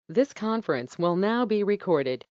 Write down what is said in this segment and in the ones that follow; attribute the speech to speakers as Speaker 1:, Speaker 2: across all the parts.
Speaker 1: This conference will now be recorded.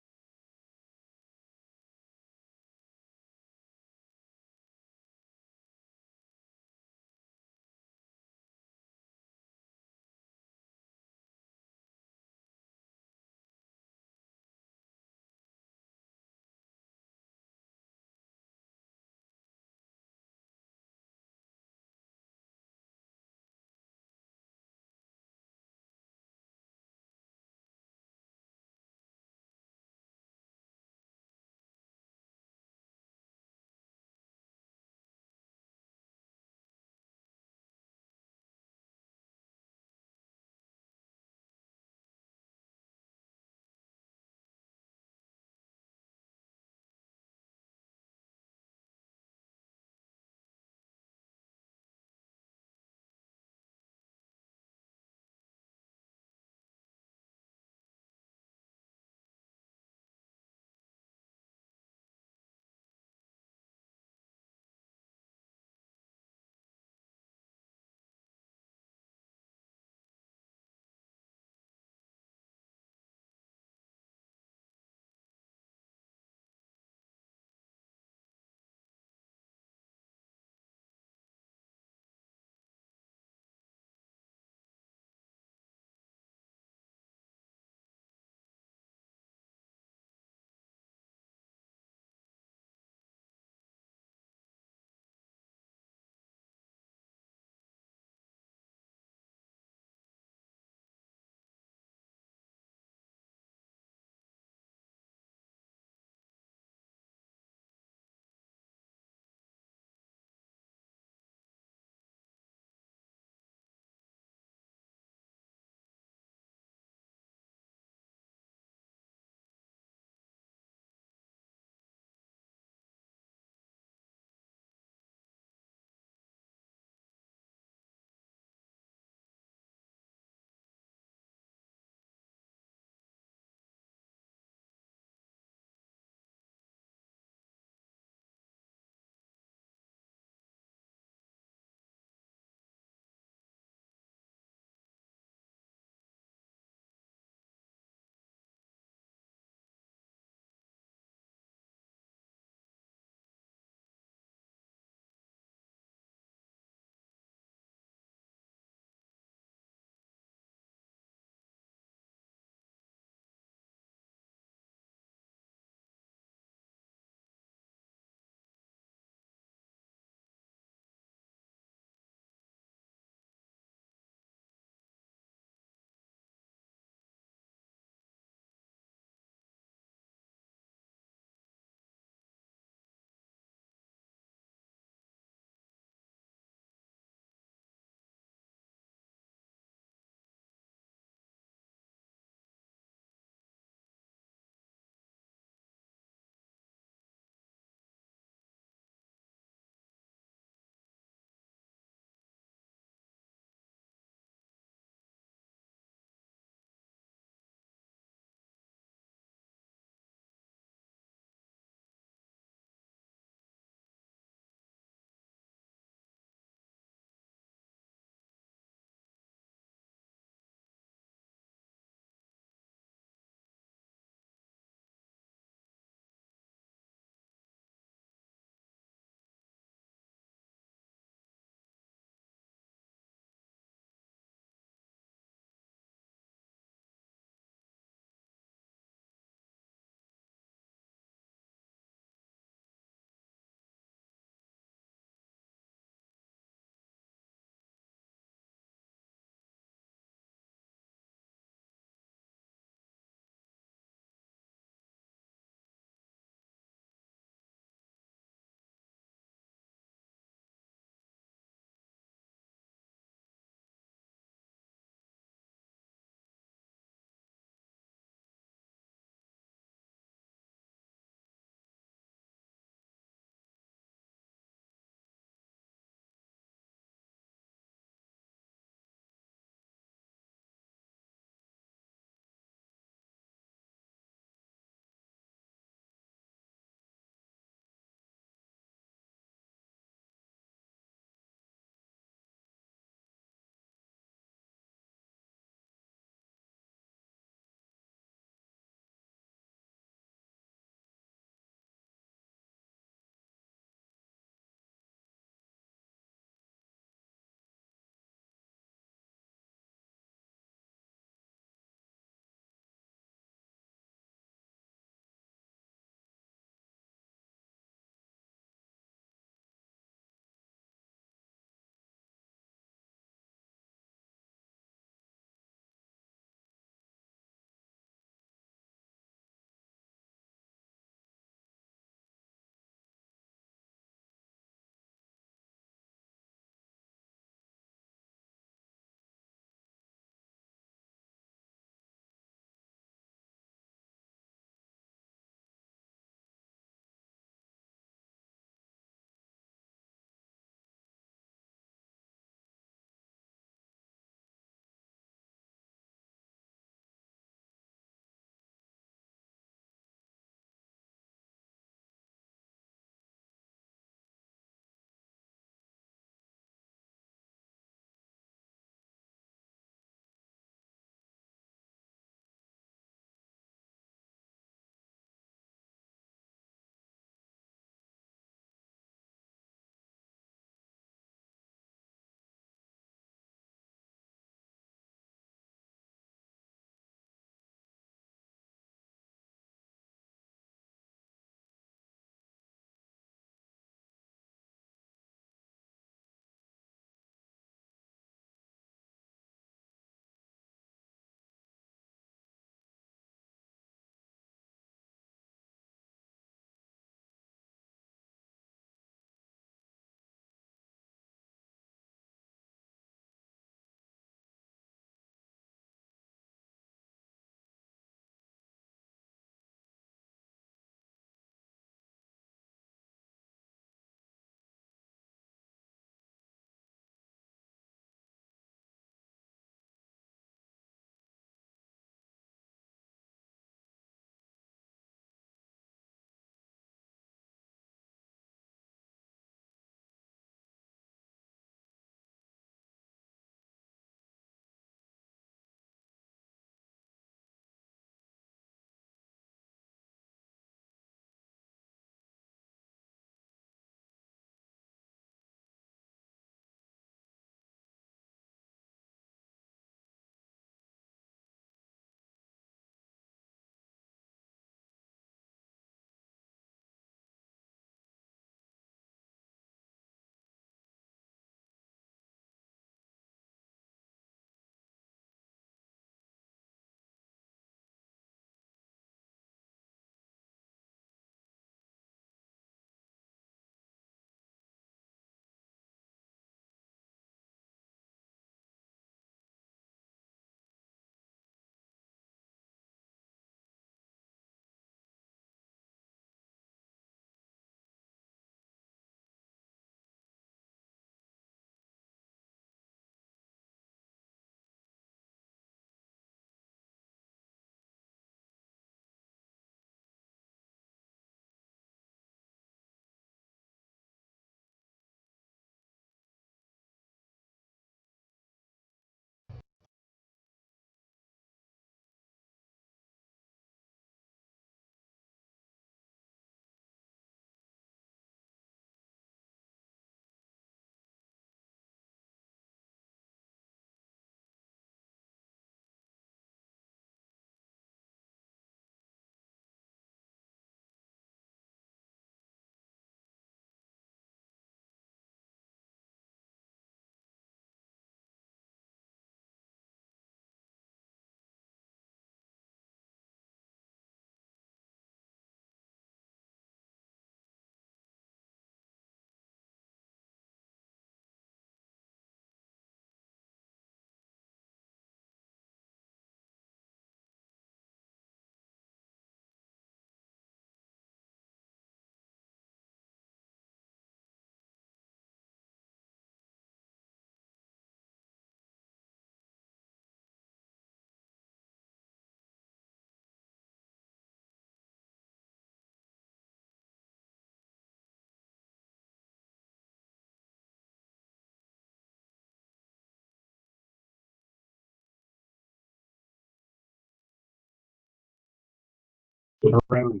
Speaker 2: put around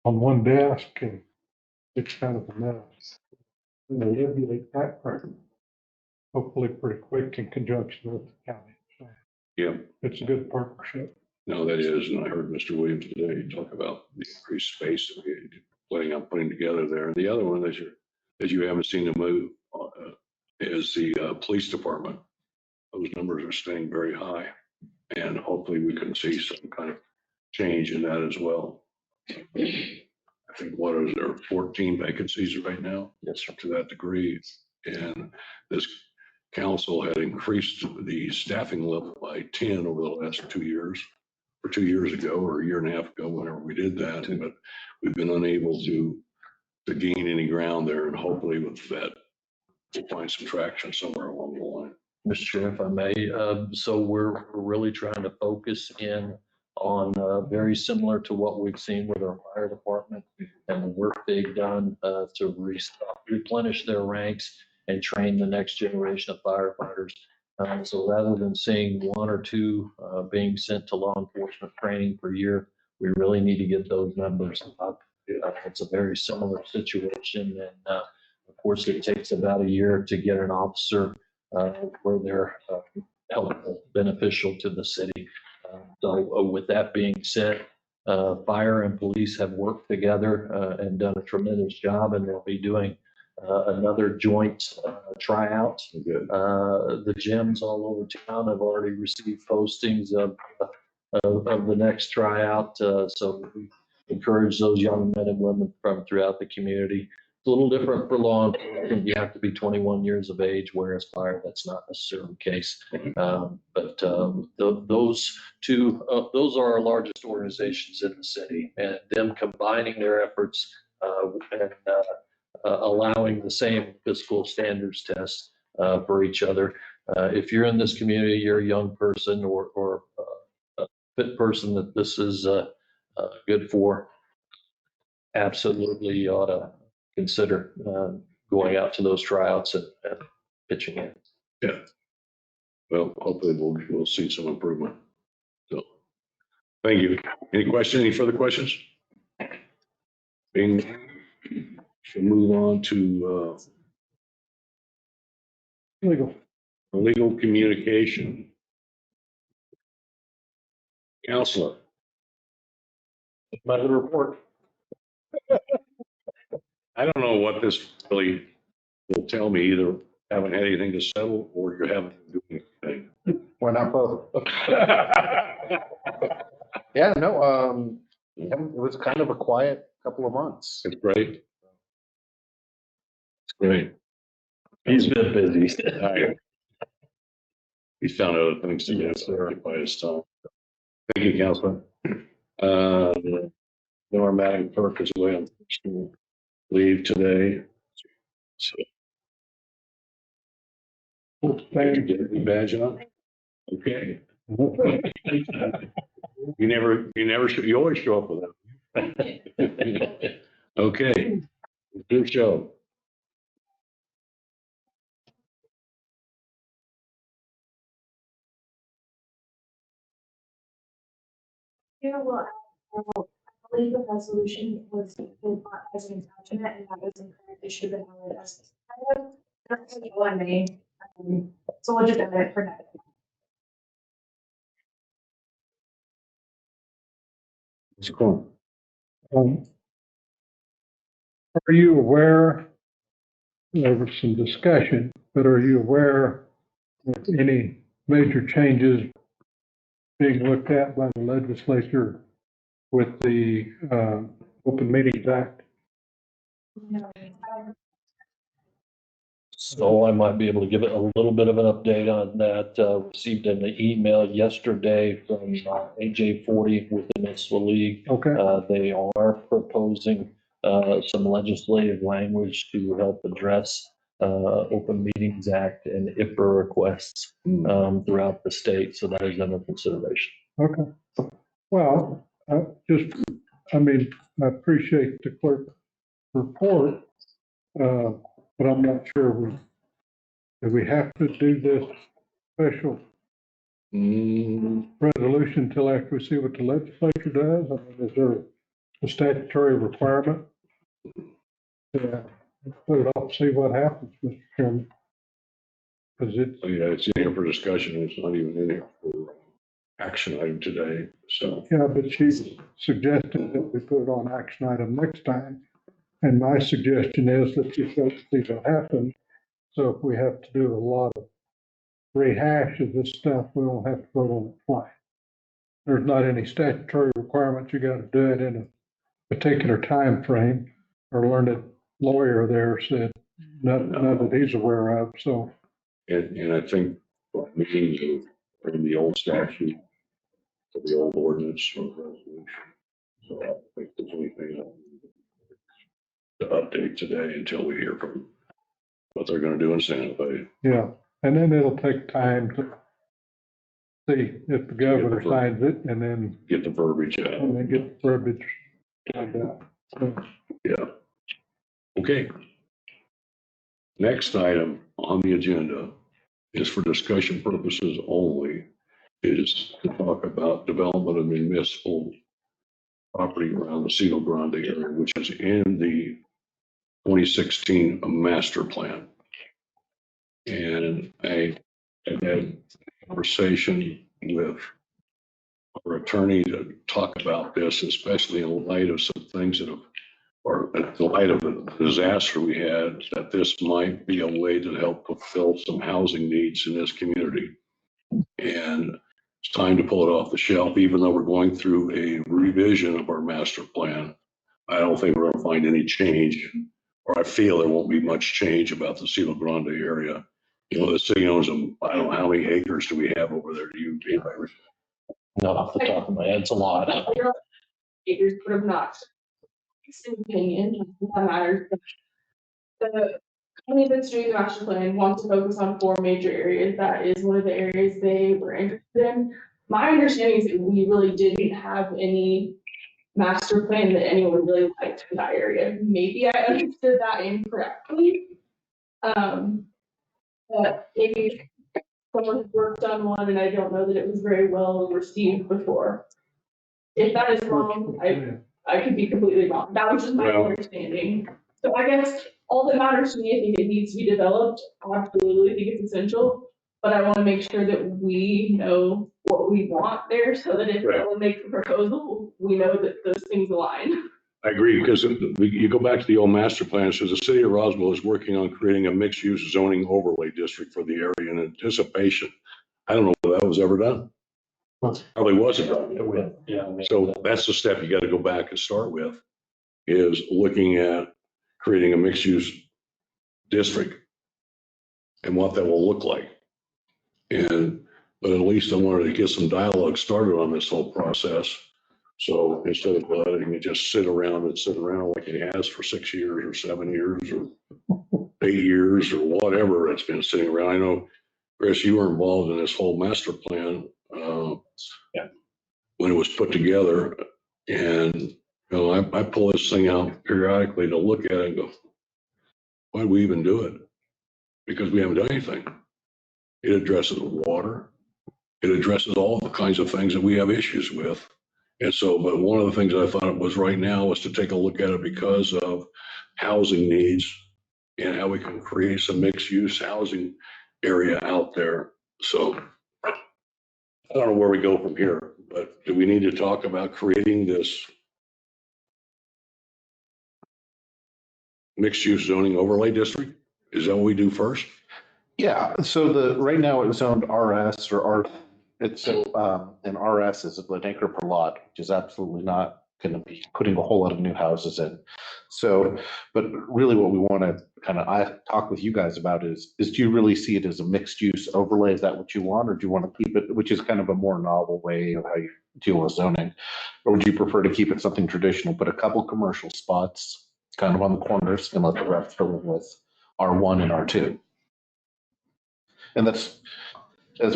Speaker 2: on one desk, and it's kind of a mess. And they alleviate that pressure, hopefully pretty quick in conjunction with the county. So
Speaker 3: Yeah,
Speaker 2: it's a good partnership.
Speaker 3: no, that is, and I heard Mr. Williams today talk about the increased space that we're planning on putting together there. And the other one that you haven't seen the move is the police department. Those numbers are staying very high, and hopefully we can see some kind of change in that as well. I think what is there, 14 vacancies right now?
Speaker 4: Yes, sir.
Speaker 3: To that degree. And this council had increased the staffing level by 10 over the last 2 years, or 2 years ago, or a year and a half ago, whenever we did that. But we've been unable to gain any ground there, and hopefully with that, we'll find some traction somewhere along the line.
Speaker 4: Mr. Chair, if I may, so we're really trying to focus in on very similar to what we've seen with our fire department and the work they've done to replenish their ranks and train the next generation of firefighters. So rather than seeing one or two being sent to law enforcement training per year, we really need to get those numbers up. It's a very similar situation, and of course, it takes about a year to get an officer where they're helpful, beneficial to the city. So with that being said, fire and police have worked together and done a tremendous job, and they'll be doing another joint tryout. The gyms all over town have already received postings of the next tryout. So we encourage those young men and women from throughout the community. It's a little different for law enforcement. You have to be 21 years of age, whereas fire, that's not necessarily the case. But those two, those are our largest organizations in the city, and them combining their efforts and allowing the same fiscal standards test for each other. If you're in this community, you're a young person or a fit person that this is good for, absolutely you ought to consider going out to those tryouts and pitching in.
Speaker 3: Yeah. Well, hopefully we'll see some improvement. So, thank you. Any questions? Any further questions? Being, we'll move on to legal communication. Counselor.
Speaker 4: My little report.
Speaker 3: I don't know what this really will tell me. Either haven't had anything to settle or you haven't been doing anything.
Speaker 5: Why not both? Yeah, no, it was kind of a quiet couple of months.
Speaker 3: It's great. It's great.
Speaker 4: He's been busy.
Speaker 3: He's found other things to do to occupy his time. Thank you, Counselor. Our Madam Clerk is away on personal leave today. So. Thank you. Get the badge on? Okay. You always show up with that. Okay. Good show.
Speaker 6: Yeah, well, I believe the resolution was as an attachment, and that was incorrect. It should have been highlighted as. That's all I made. So we'll just edit it for that.
Speaker 3: It's cool.
Speaker 2: Are you aware, there was some discussion, but are you aware of any major changes being looked at by the legislature with the Open Meetings Act?
Speaker 4: So I might be able to give it a little bit of an update on that. Received an email yesterday from AJ40 with the Municipal League.
Speaker 2: Okay.
Speaker 4: They are proposing some legislative language to help address Open Meetings Act and IPRA requests throughout the state. So that is under consideration.
Speaker 2: Okay. Well, I appreciate the clerk's report, but I'm not sure do we have to do this special resolution until after we see what the legislature does? I mean, is there a statutory requirement. Yeah, put it off, see what happens, Mr. Chairman. Because it's,
Speaker 3: Yeah, it's in here for discussion. It's not even in here for action item today. So,
Speaker 2: yeah, but she's suggesting that we put it on action item next time. And my suggestion is that you see what happens. So if we have to do a lot of rehash of this stuff, we won't have to vote on it twice. There's not any statutory requirement. You got to do it in a particular time frame. Our learned lawyer there said none that he's aware of. So
Speaker 3: and I think meetings are from the old statute to the old ordinance or resolution. So I don't think there's anything to update today until we hear from what they're gonna do in Santa Fe.
Speaker 2: yeah, and then it'll take time to see if the governor signs it, and then
Speaker 3: Get the verbiage out.
Speaker 2: get the verbiage signed out. So,
Speaker 3: Yeah. Okay. Next item on the agenda is for discussion purposes only, is to talk about development of municipal property around the Cielo Grande area, which is in the 2016 master plan. And I had a conversation with our attorney to talk about this, especially in light of some things that have, or in light of the disaster we had, that this might be a way to help fulfill some housing needs in this community. And it's time to pull it off the shelf, even though we're going through a revision of our master plan. I don't think we're gonna find any change, or I feel there won't be much change about the Cielo Grande area. You know, the city owns them. I don't know, how many acres do we have over there? Do you, anybody?
Speaker 4: Not off the top of my head, it's a lot.
Speaker 6: Acres, but I'm not. It's an opinion, that matters. The company that's doing the master plan wants to focus on 4 major areas. That is one of the areas they were interested in. My understanding is that we really didn't have any master plan that anyone really liked in that area. Maybe I understood that incorrectly. But maybe someone has worked on one and I don't know that it was very well received before. If that is wrong, I could be completely wrong. That was just my
Speaker 3: Well-
Speaker 6: understanding. So I guess all that matters to me, I think it needs to be developed. I absolutely think it's essential. But I want to make sure that we know what we want there so that if
Speaker 3: Right.
Speaker 6: someone makes a proposal, we know that those things align.
Speaker 3: I agree, because you go back to the old master plan, it says the city of Roswell is working on creating a mixed-use zoning overlay district for the area in anticipation. I don't know if that was ever done. Probably wasn't done.
Speaker 4: Yeah.
Speaker 3: So that's the step you got to go back and start with, is looking at creating a mixed-use district and what that will look like. But at least I wanted to get some dialogue started on this whole process. So instead of letting it just sit around like it has for 6 years or 7 years or 8 years or whatever it's been sitting around. I know, Chris, you were involved in this whole master plan when it was put together. And, you know, I pull this thing out periodically to look at it and go, why do we even do it? Because we haven't done anything. It addresses water. It addresses all the kinds of things that we have issues with. And so, but one of the things I thought it was right now was to take a look at it because of housing needs and how we can create some mixed use housing area out there. So I don't know where we go from here, but do we need to talk about creating this mixed use zoning overlay district? Is that what we do first?
Speaker 5: Yeah, so right now it's zoned RS or R, it's, and RS is an acre per lot, which is absolutely not gonna be putting a whole lot of new houses in. So, but really what we wanna I talk with you guys about is do you really see it as a mixed use overlay? Is that what you want, or do you wanna keep it, which is kind of a more novel way of how you deal with zoning? Or would you prefer to keep it something traditional, put a couple commercial spots kind of on the corners and let the rest fill in with R1 and R2? And that's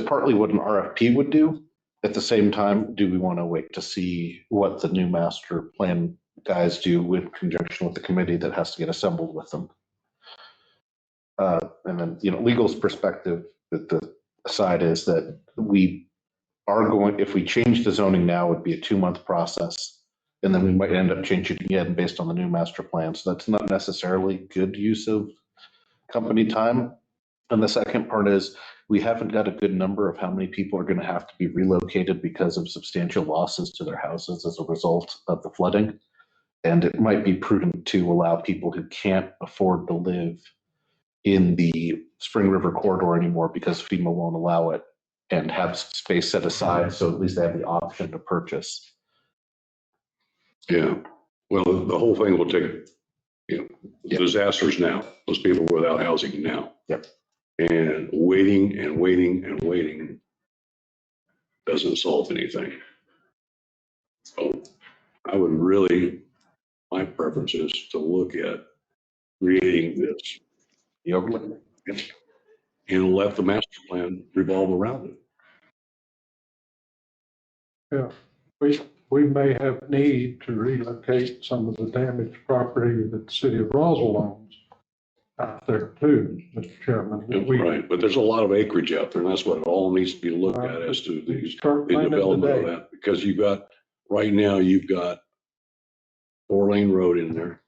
Speaker 5: partly what an RFP would do. At the same time, do we want to wait to see what the new master plan guys do in conjunction with the committee that has to get assembled with them? And then, legal's perspective, the side is that we are going, if we change the zoning now, it would be a 2-month process. And then we might end up changing it again based on the new master plan. So that's not necessarily good use of company time. And the second part is we haven't got a good number of how many people are going to have to be relocated because of substantial losses to their houses as a result of the flooding. And it might be prudent to allow people who can't afford to live in the Spring River corridor anymore because FEMA won't allow it, and have space set aside so at least they have the option to purchase.
Speaker 3: Yeah, well, the whole thing will take, disasters now, those people without housing now.
Speaker 5: Yep.
Speaker 3: And waiting and waiting and waiting doesn't solve anything. So I would really, my preference is to look at creating this
Speaker 5: The overlay.
Speaker 3: and let the master plan revolve around it.
Speaker 2: Yeah, we may have need to relocate some of the damaged property that the city of Roswell owns out there too, Mr. Chairman.
Speaker 3: Right, but there's a lot of acreage out there, and that's what it all needs to be looked at as to the
Speaker 2: Start planning
Speaker 3: development of
Speaker 2: today.
Speaker 3: that, because right now, you've got 4-lane road in there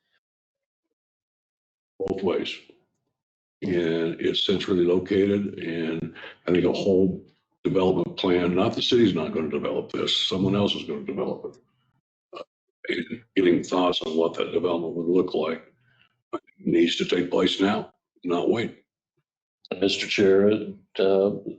Speaker 3: both ways. And it's centrally located, and I think a whole development plan, not the city's not going to develop this, someone else is going to develop it. And getting thoughts on what that development would look like needs to take place now, not wait.
Speaker 4: Mr. Chair, the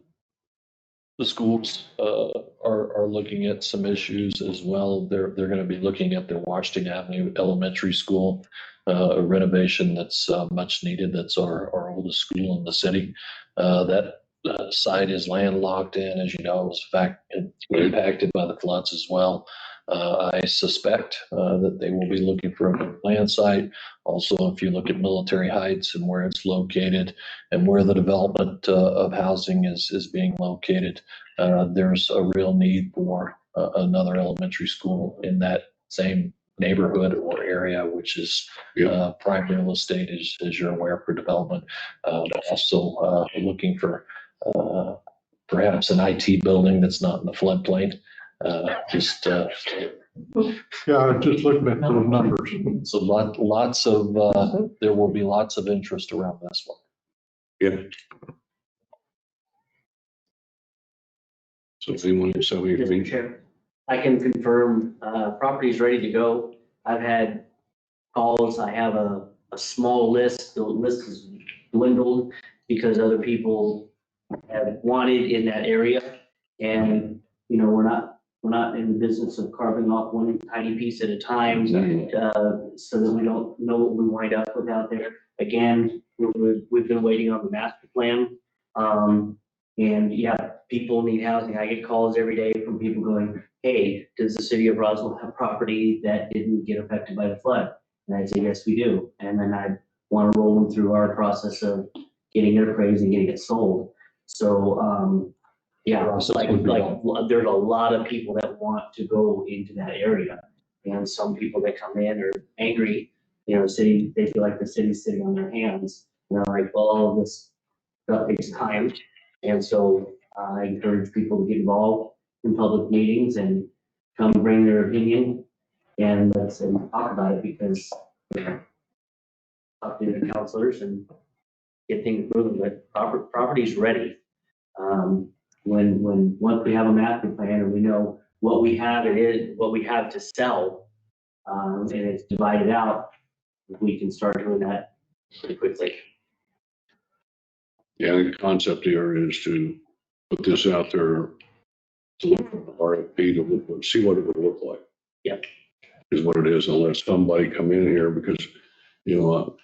Speaker 4: schools are looking at some issues as well. They're going to be looking at their Washington Avenue Elementary School, a renovation that's much needed. That's our oldest school in the city. That site is landlocked in, as you know, was impacted by the floods as well. I suspect that they will be looking for a new land site. Also, if you look at Military Heights and where it's located and where the development of housing is being located, there's a real need for another elementary school in that same neighborhood or area, which is prime real estate, as you're aware, for development. Also looking for perhaps an IT building that's not in the floodplain.
Speaker 2: Yeah, I was just looking at those numbers.
Speaker 4: So lots of, there will be lots of interest around this one.
Speaker 3: Yeah. So if anyone has something,
Speaker 7: Mr. Chair, I can confirm, property is ready to go. I've had calls, I have a small list, the list is dwindled because other people have wanted in that area. And, you know, we're not in the business of carving off one tiny piece at a time, so that we don't know what we wind up with out there. Again, we've been waiting on the master plan. And yeah, people need housing. I get calls every day from people going, hey, does the city of Roswell have property that didn't get affected by the flood? And I'd say, yes, we do. And then I want to roll them through our process of getting it appraised and getting it sold. So, yeah, like there's a lot of people that want to go into that area. And some people that come in are angry, you know, city, they feel like the city's sitting on their hands. You know, like, well, all of this stuff takes time. And so I encourage people to get involved in public meetings and come bring their opinion and let's talk about it, because, you know, talk to the counselors and get things moving. But property's ready. Once we have a master plan and we know what we have, what we have to sell, and it's divided out, we can start doing that pretty quickly.
Speaker 3: yeah, the concept here is to put this out there, RFP, to see what it would look like.
Speaker 7: Yep.
Speaker 3: Is what it is, unless somebody come in here, because, you know,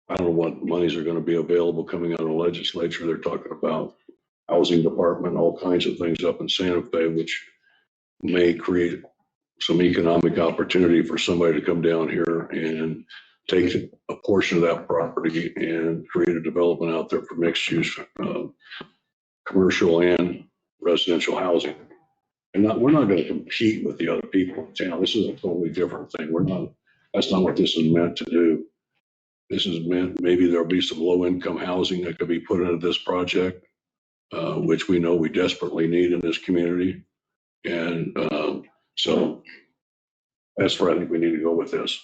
Speaker 3: I don't know what monies are gonna be available coming out of the legislature. They're talking about housing department, all kinds of things up in Santa Fe, which may create some economic opportunity for somebody to come down here and take a portion of that property and create a development out there for mixed use, commercial and residential housing. And we're not going to compete with the other people in town. This is a totally different thing. That's not what this is meant to do. This is meant, maybe there'll be some low income housing that could be put into this project, which we know we desperately need in this community. And so That's where I think we need to go with this.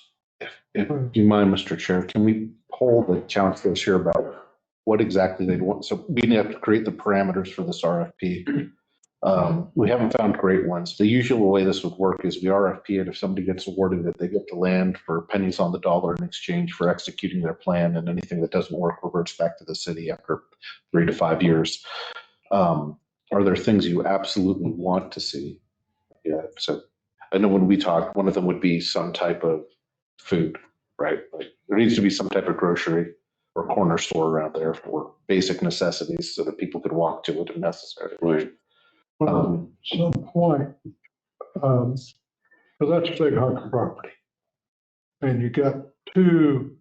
Speaker 5: If you mind, Mr. Chair, can we poll the councilors here about what exactly they want? So we have to create the parameters for this RFP. We haven't found great ones. The usual way this would work is we RFP it. If somebody gets awarded it, they get the land for pennies on the dollar in exchange for executing their plan, and anything that doesn't work reverts back to the city after 3 to 5 years. Are there things you absolutely want to see? Yeah, so I know when we talk, one of them would be some type of food, right? Like there needs to be some type of grocery or corner store around there for basic necessities so that people could walk to it if necessary.
Speaker 3: Right.
Speaker 2: Well, at some point, because that's a big hunk of property. And you got two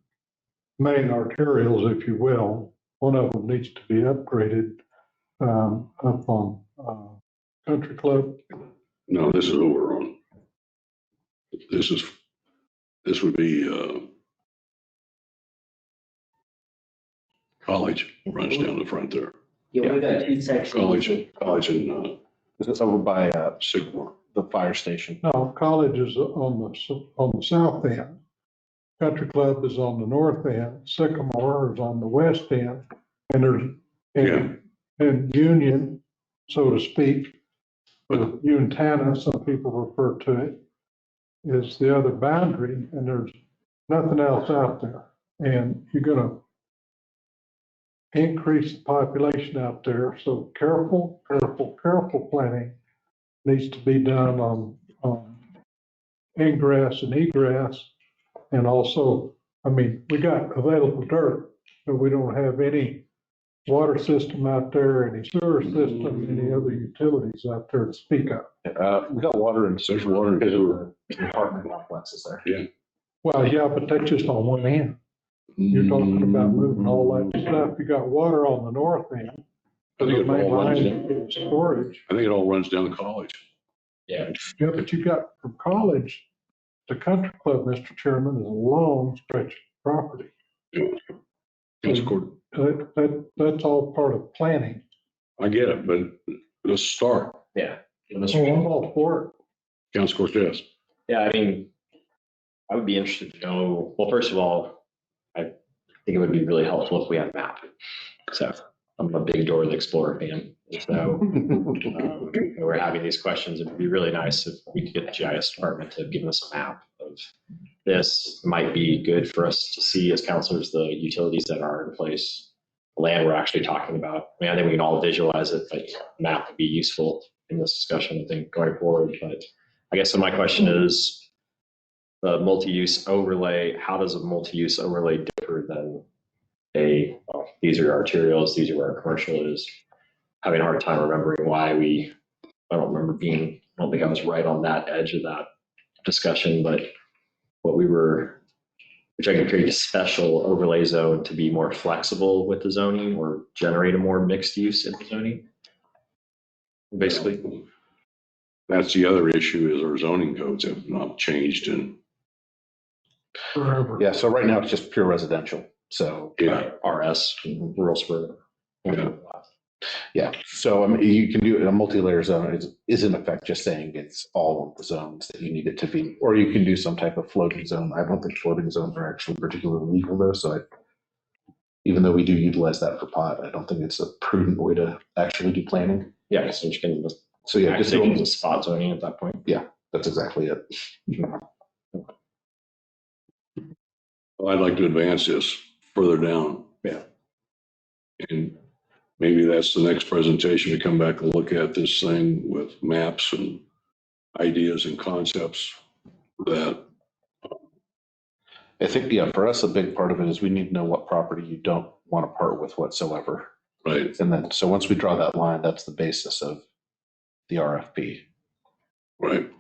Speaker 2: main arterials, if you will. One of them needs to be upgraded up on Country Club.
Speaker 3: No, this is overrun. This would be, College runs down the front there.
Speaker 7: Yeah, we've got two sections.
Speaker 3: College and,
Speaker 5: It's over by
Speaker 3: Sycamore.
Speaker 5: the fire station.
Speaker 2: No, College is on the south end. Country Club is on the north end. Sycamore is on the west end. And there's, and Union, so to speak, Uintana, some people refer to it, is the other boundary, and there's nothing else out there. And you're gonna increase the population out there, so careful planning needs to be done on ingress and egress. And also, I mean, we got available dirt, but we don't have any water system out there, any sewer system, any other utilities out there to speak of.
Speaker 5: We got water and
Speaker 3: There's water and sewer.
Speaker 5: apartment complexes there.
Speaker 2: Well, yeah, but that's just on one end. You're talking about moving all that stuff. You got water on the north end.
Speaker 3: I think it
Speaker 2: Main
Speaker 3: all runs
Speaker 2: line
Speaker 3: down,
Speaker 2: is storage.
Speaker 3: I think it all runs down to College.
Speaker 4: Yeah.
Speaker 2: Yeah, but you got from College to Country Club, Mr. Chairman, is a long stretch of property.
Speaker 3: Council Court,
Speaker 2: That's all part of planning.
Speaker 3: I get it, but let's start.
Speaker 8: Yeah.
Speaker 2: So I'm all for it.
Speaker 3: Council Cortez.
Speaker 8: Yeah, I mean, I would be interested to know, well, first of all, I think it would be really helpful if we had a map. So I'm a big Dora the Explorer fan. So we're having these questions. It'd be really nice if we could get the GIS department to give us a map of this. Might be good for us to see as counselors, the utilities that are in place, the land we're actually talking about. I mean, I think we can all visualize it, but a map would be useful in this discussion, I think, going forward. But I guess so my question is, the multi-use overlay, how does a multi-use overlay differ than these are arterials, these are where our commercial is? Having a hard time remembering why I don't think I was right on that edge of that discussion, but we're trying to create a special overlay zone to be more flexible with the zoning or generate a more mixed use in the zoning. Basically.
Speaker 3: That's the other issue, is our zoning codes have not changed in,
Speaker 2: Forever.
Speaker 5: Yeah, so right now it's just pure residential. So
Speaker 8: RS, rural suburban.
Speaker 3: Yeah.
Speaker 5: yeah, so I mean, you can do a multi-layer zone is in effect just saying it's all of the zones that you need it to be, or you can do some type of floating zone. I don't think floating zones are actually particularly legal though. So even though we do utilize that for pot, I don't think it's a prudent way to actually do planning.
Speaker 8: Yeah, so you can
Speaker 5: So yeah, just
Speaker 8: take it as a spot zoning at that point.
Speaker 5: that's exactly it.
Speaker 3: I'd like to advance this further down.
Speaker 8: Yeah.
Speaker 3: And maybe that's the next presentation, to come back and look at this thing with maps and ideas and concepts that,
Speaker 5: I think, yeah, for us, a big part of it is we need to know what property you don't want to part with whatsoever.
Speaker 3: right,
Speaker 5: And then, so once we draw that line, that's the basis of the RFP.
Speaker 3: right.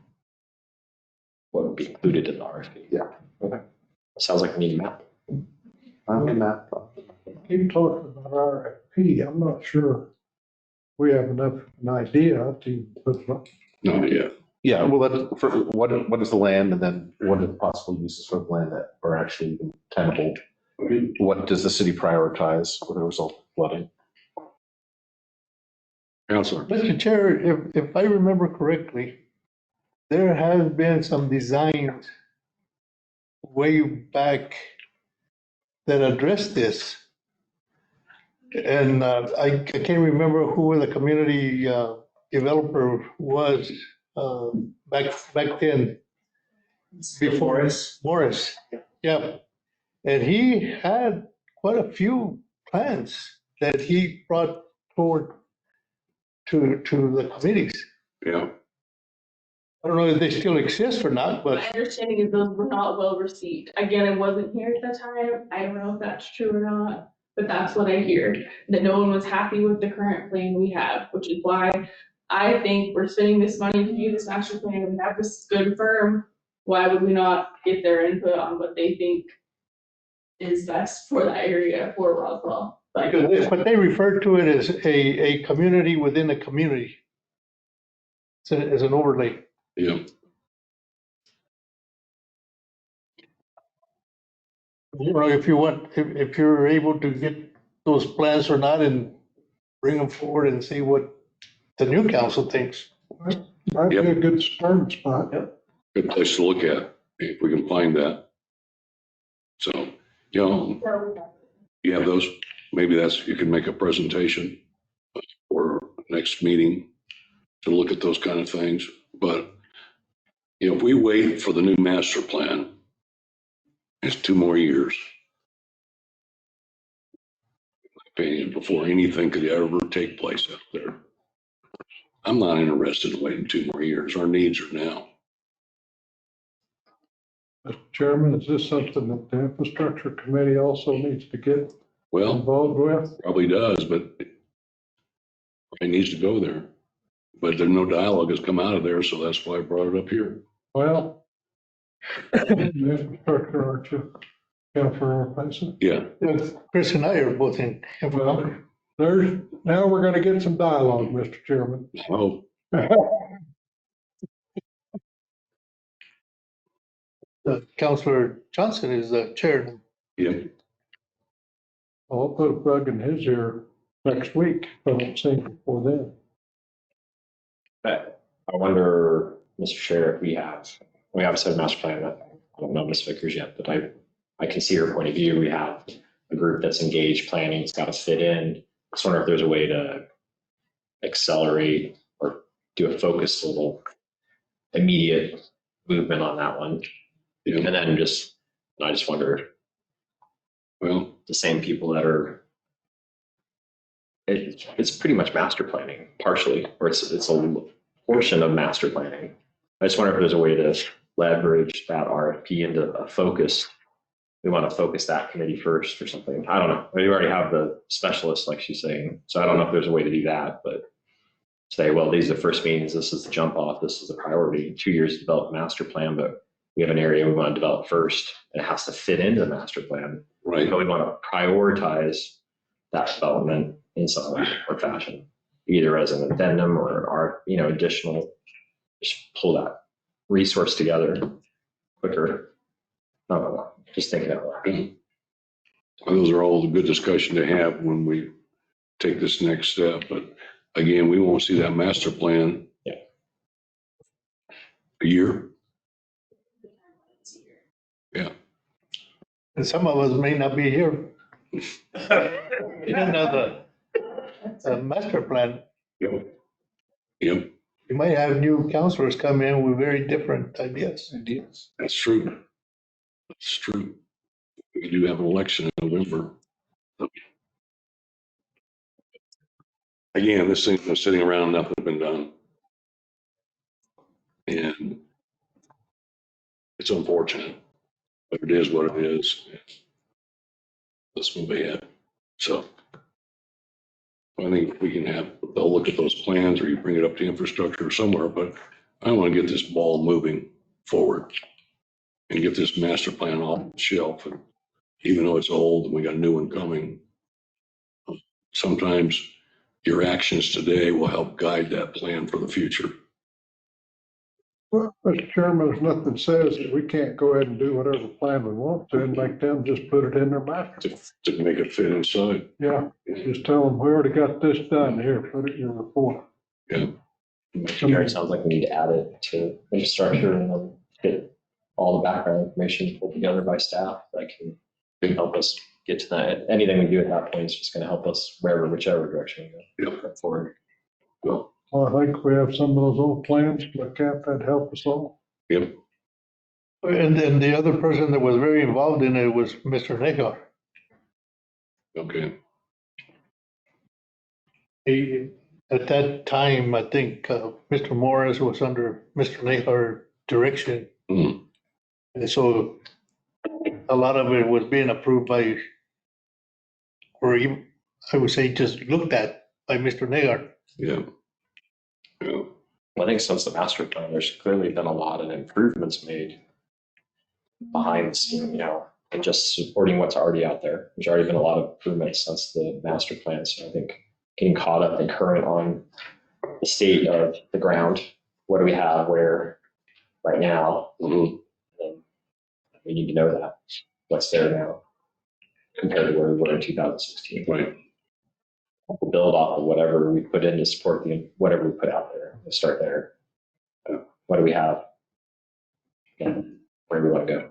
Speaker 8: What would be included in the RFP?
Speaker 5: Yeah.
Speaker 8: Okay. Sounds like we need a map.
Speaker 2: Keep talking about RFP. I'm not sure we have enough an idea to put it up.
Speaker 3: Not yet.
Speaker 5: Yeah, well, that's for what is the land, and then what are the possible uses for the land that are actually even tenable? What does the city prioritize with a result of flooding?
Speaker 3: Counselor,
Speaker 9: Mr. Chair, if I remember correctly, there has been some designs way back that address this. And I can't remember who the community developer was back then. Before Morris, yeah. And he had quite a few plans that he brought forward to the committees.
Speaker 3: Yeah,
Speaker 9: I don't know if they still exist or not,
Speaker 10: My
Speaker 9: but
Speaker 10: understanding is those were not well received. Again, I wasn't here at the time. I don't know if that's true or not, but that's what I hear. That no one was happy with the current plan we have, which is why I think we're spending this money to do this master plan. We have this good firm. Why would we not get their input on what they think is best for that area for Roswell? But
Speaker 9: but they refer to it as a community within a community. As an overlay.
Speaker 3: yeah.
Speaker 9: You know, if you want, if you're able to get those plans or not and bring them forward and see what the new council thinks.
Speaker 2: Might be
Speaker 3: Yep.
Speaker 2: a good starting spot.
Speaker 3: Good place to look at, if we can find that. So, you know, you have those, maybe you can make a presentation for next meeting to look at those kind of things. But, you know, if we wait for the new master plan, it's 2 more years. In my opinion, before anything could ever take place out there. I'm not interested in waiting 2 more years. Our needs are now.
Speaker 2: Mr. Chairman, is this something that the infrastructure committee also needs to get
Speaker 3: Well,
Speaker 2: involved with?
Speaker 3: probably does, but it needs to go there. But there's no dialogue has come out of there, so that's why I brought it up here.
Speaker 2: Well, the infrastructure, aren't you, Jennifer Mason?
Speaker 3: Yeah,
Speaker 9: Chris and I are both in.
Speaker 2: Well, now we're gonna get some dialogue, Mr. Chairman.
Speaker 3: oh,
Speaker 9: Councilor Johnson is the chair.
Speaker 3: yeah,
Speaker 2: I'll put a bug in his ear next week, if I don't see him before then.
Speaker 8: But I wonder, Mr. Chair, if we have a set master plan. I don't know Ms. Vickers yet, but I can see her point of view. We have a group that's engaged planning. It's got to fit in. I just wonder if there's a way to accelerate or do a focused little immediate movement on that one.
Speaker 3: yeah.
Speaker 8: And then I just wonder,
Speaker 3: Well,
Speaker 8: the same people that are, it's pretty much master planning partially, or it's a portion of master planning. I just wonder if there's a way to leverage that RFP into a focus. We want to focus that committee first or something. I don't know. We already have the specialists, like she's saying. So I don't know if there's a way to do that, but say, well, these are the first meetings. This is the jump off. This is the priority. 2 years to develop a master plan, but we have an area we want to develop first, and it has to fit into the master plan.
Speaker 3: right.
Speaker 8: But we want to prioritize that development in some way or fashion, either as an addendum or our, additional, just pull that resource together quicker. I don't know, just thinking out loud.
Speaker 3: Those are all the good discussion to have when we take this next step. But again, we won't see that master plan.
Speaker 8: Yeah.
Speaker 3: A year.
Speaker 9: And some of us may not be here. You don't know the master plan.
Speaker 3: Yep. Yep,
Speaker 9: You might have new counselors come in with very different ideas.
Speaker 3: that's true. That's true. We do have an election in November. Again, this thing's been sitting around, nothing's been done. And it's unfortunate, but it is what it is. Let's move ahead. So I think we can they'll look at those plans, or you bring it up to infrastructure or somewhere, but I want to get this ball moving forward and get this master plan off the shelf. And even though it's old and we got a new one coming, sometimes your actions today will help guide that plan for the future.
Speaker 2: Well, Mr. Chairman, there's nothing says that we can't go ahead and do whatever plan we want to and make them just put it in their master.
Speaker 3: To make it fit inside.
Speaker 2: Yeah, just tell them, we already got this done here, put it in your report.
Speaker 3: Yeah.
Speaker 8: Mr. Chair, it sounds like we need to add it to infrastructure and then get all the background information pulled together by staff that can help us get to that. Anything we do at that point is just gonna help us whichever direction we go forward.
Speaker 3: Well,
Speaker 2: I think we have some of those old plans to look at that help us all.
Speaker 3: yep,
Speaker 9: And then the other person that was very involved in it was Mr. Nagar.
Speaker 3: okay,
Speaker 9: He, at that time, I think, Mr. Morris was under Mr. Nagar direction.
Speaker 3: Mhm.
Speaker 9: And so a lot of it was being approved by, or even, I would say just looked at by Mr. Nagar.
Speaker 3: yeah. Yeah,
Speaker 8: I think since the master plan, there's clearly been a lot of improvements made behind the scene, and just supporting what's already out there. There's already been a lot of improvements since the master plan. So I think getting caught up and current on the state of the ground, what do we have where right now?
Speaker 3: Mhm.
Speaker 8: And we need to know that, what's there now compared to where we were in 2016.
Speaker 3: Right,
Speaker 8: We'll build off of whatever we put in to support whatever we put out there. We'll start there. What do we have? And where do we want to go?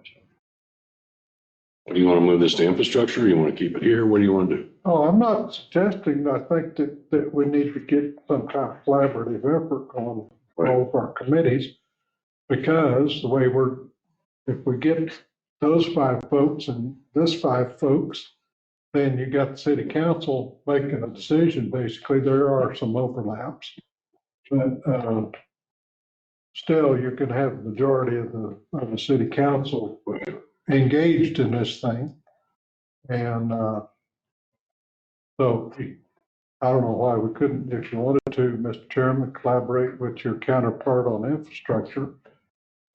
Speaker 3: do you want to move this to infrastructure? You want to keep it here? What do you want to do?
Speaker 2: Oh, I'm not suggesting, I think that we need to get some kind of collaborative effort on all of our committees. Because the way if we get those 5 folks and this 5 folks, then you got the city council making a decision. Basically, there are some overlaps. But still, you can have the majority of the city council engaged in this thing. And so I don't know why we couldn't, if you wanted to, Mr. Chairman, collaborate with your counterpart on infrastructure.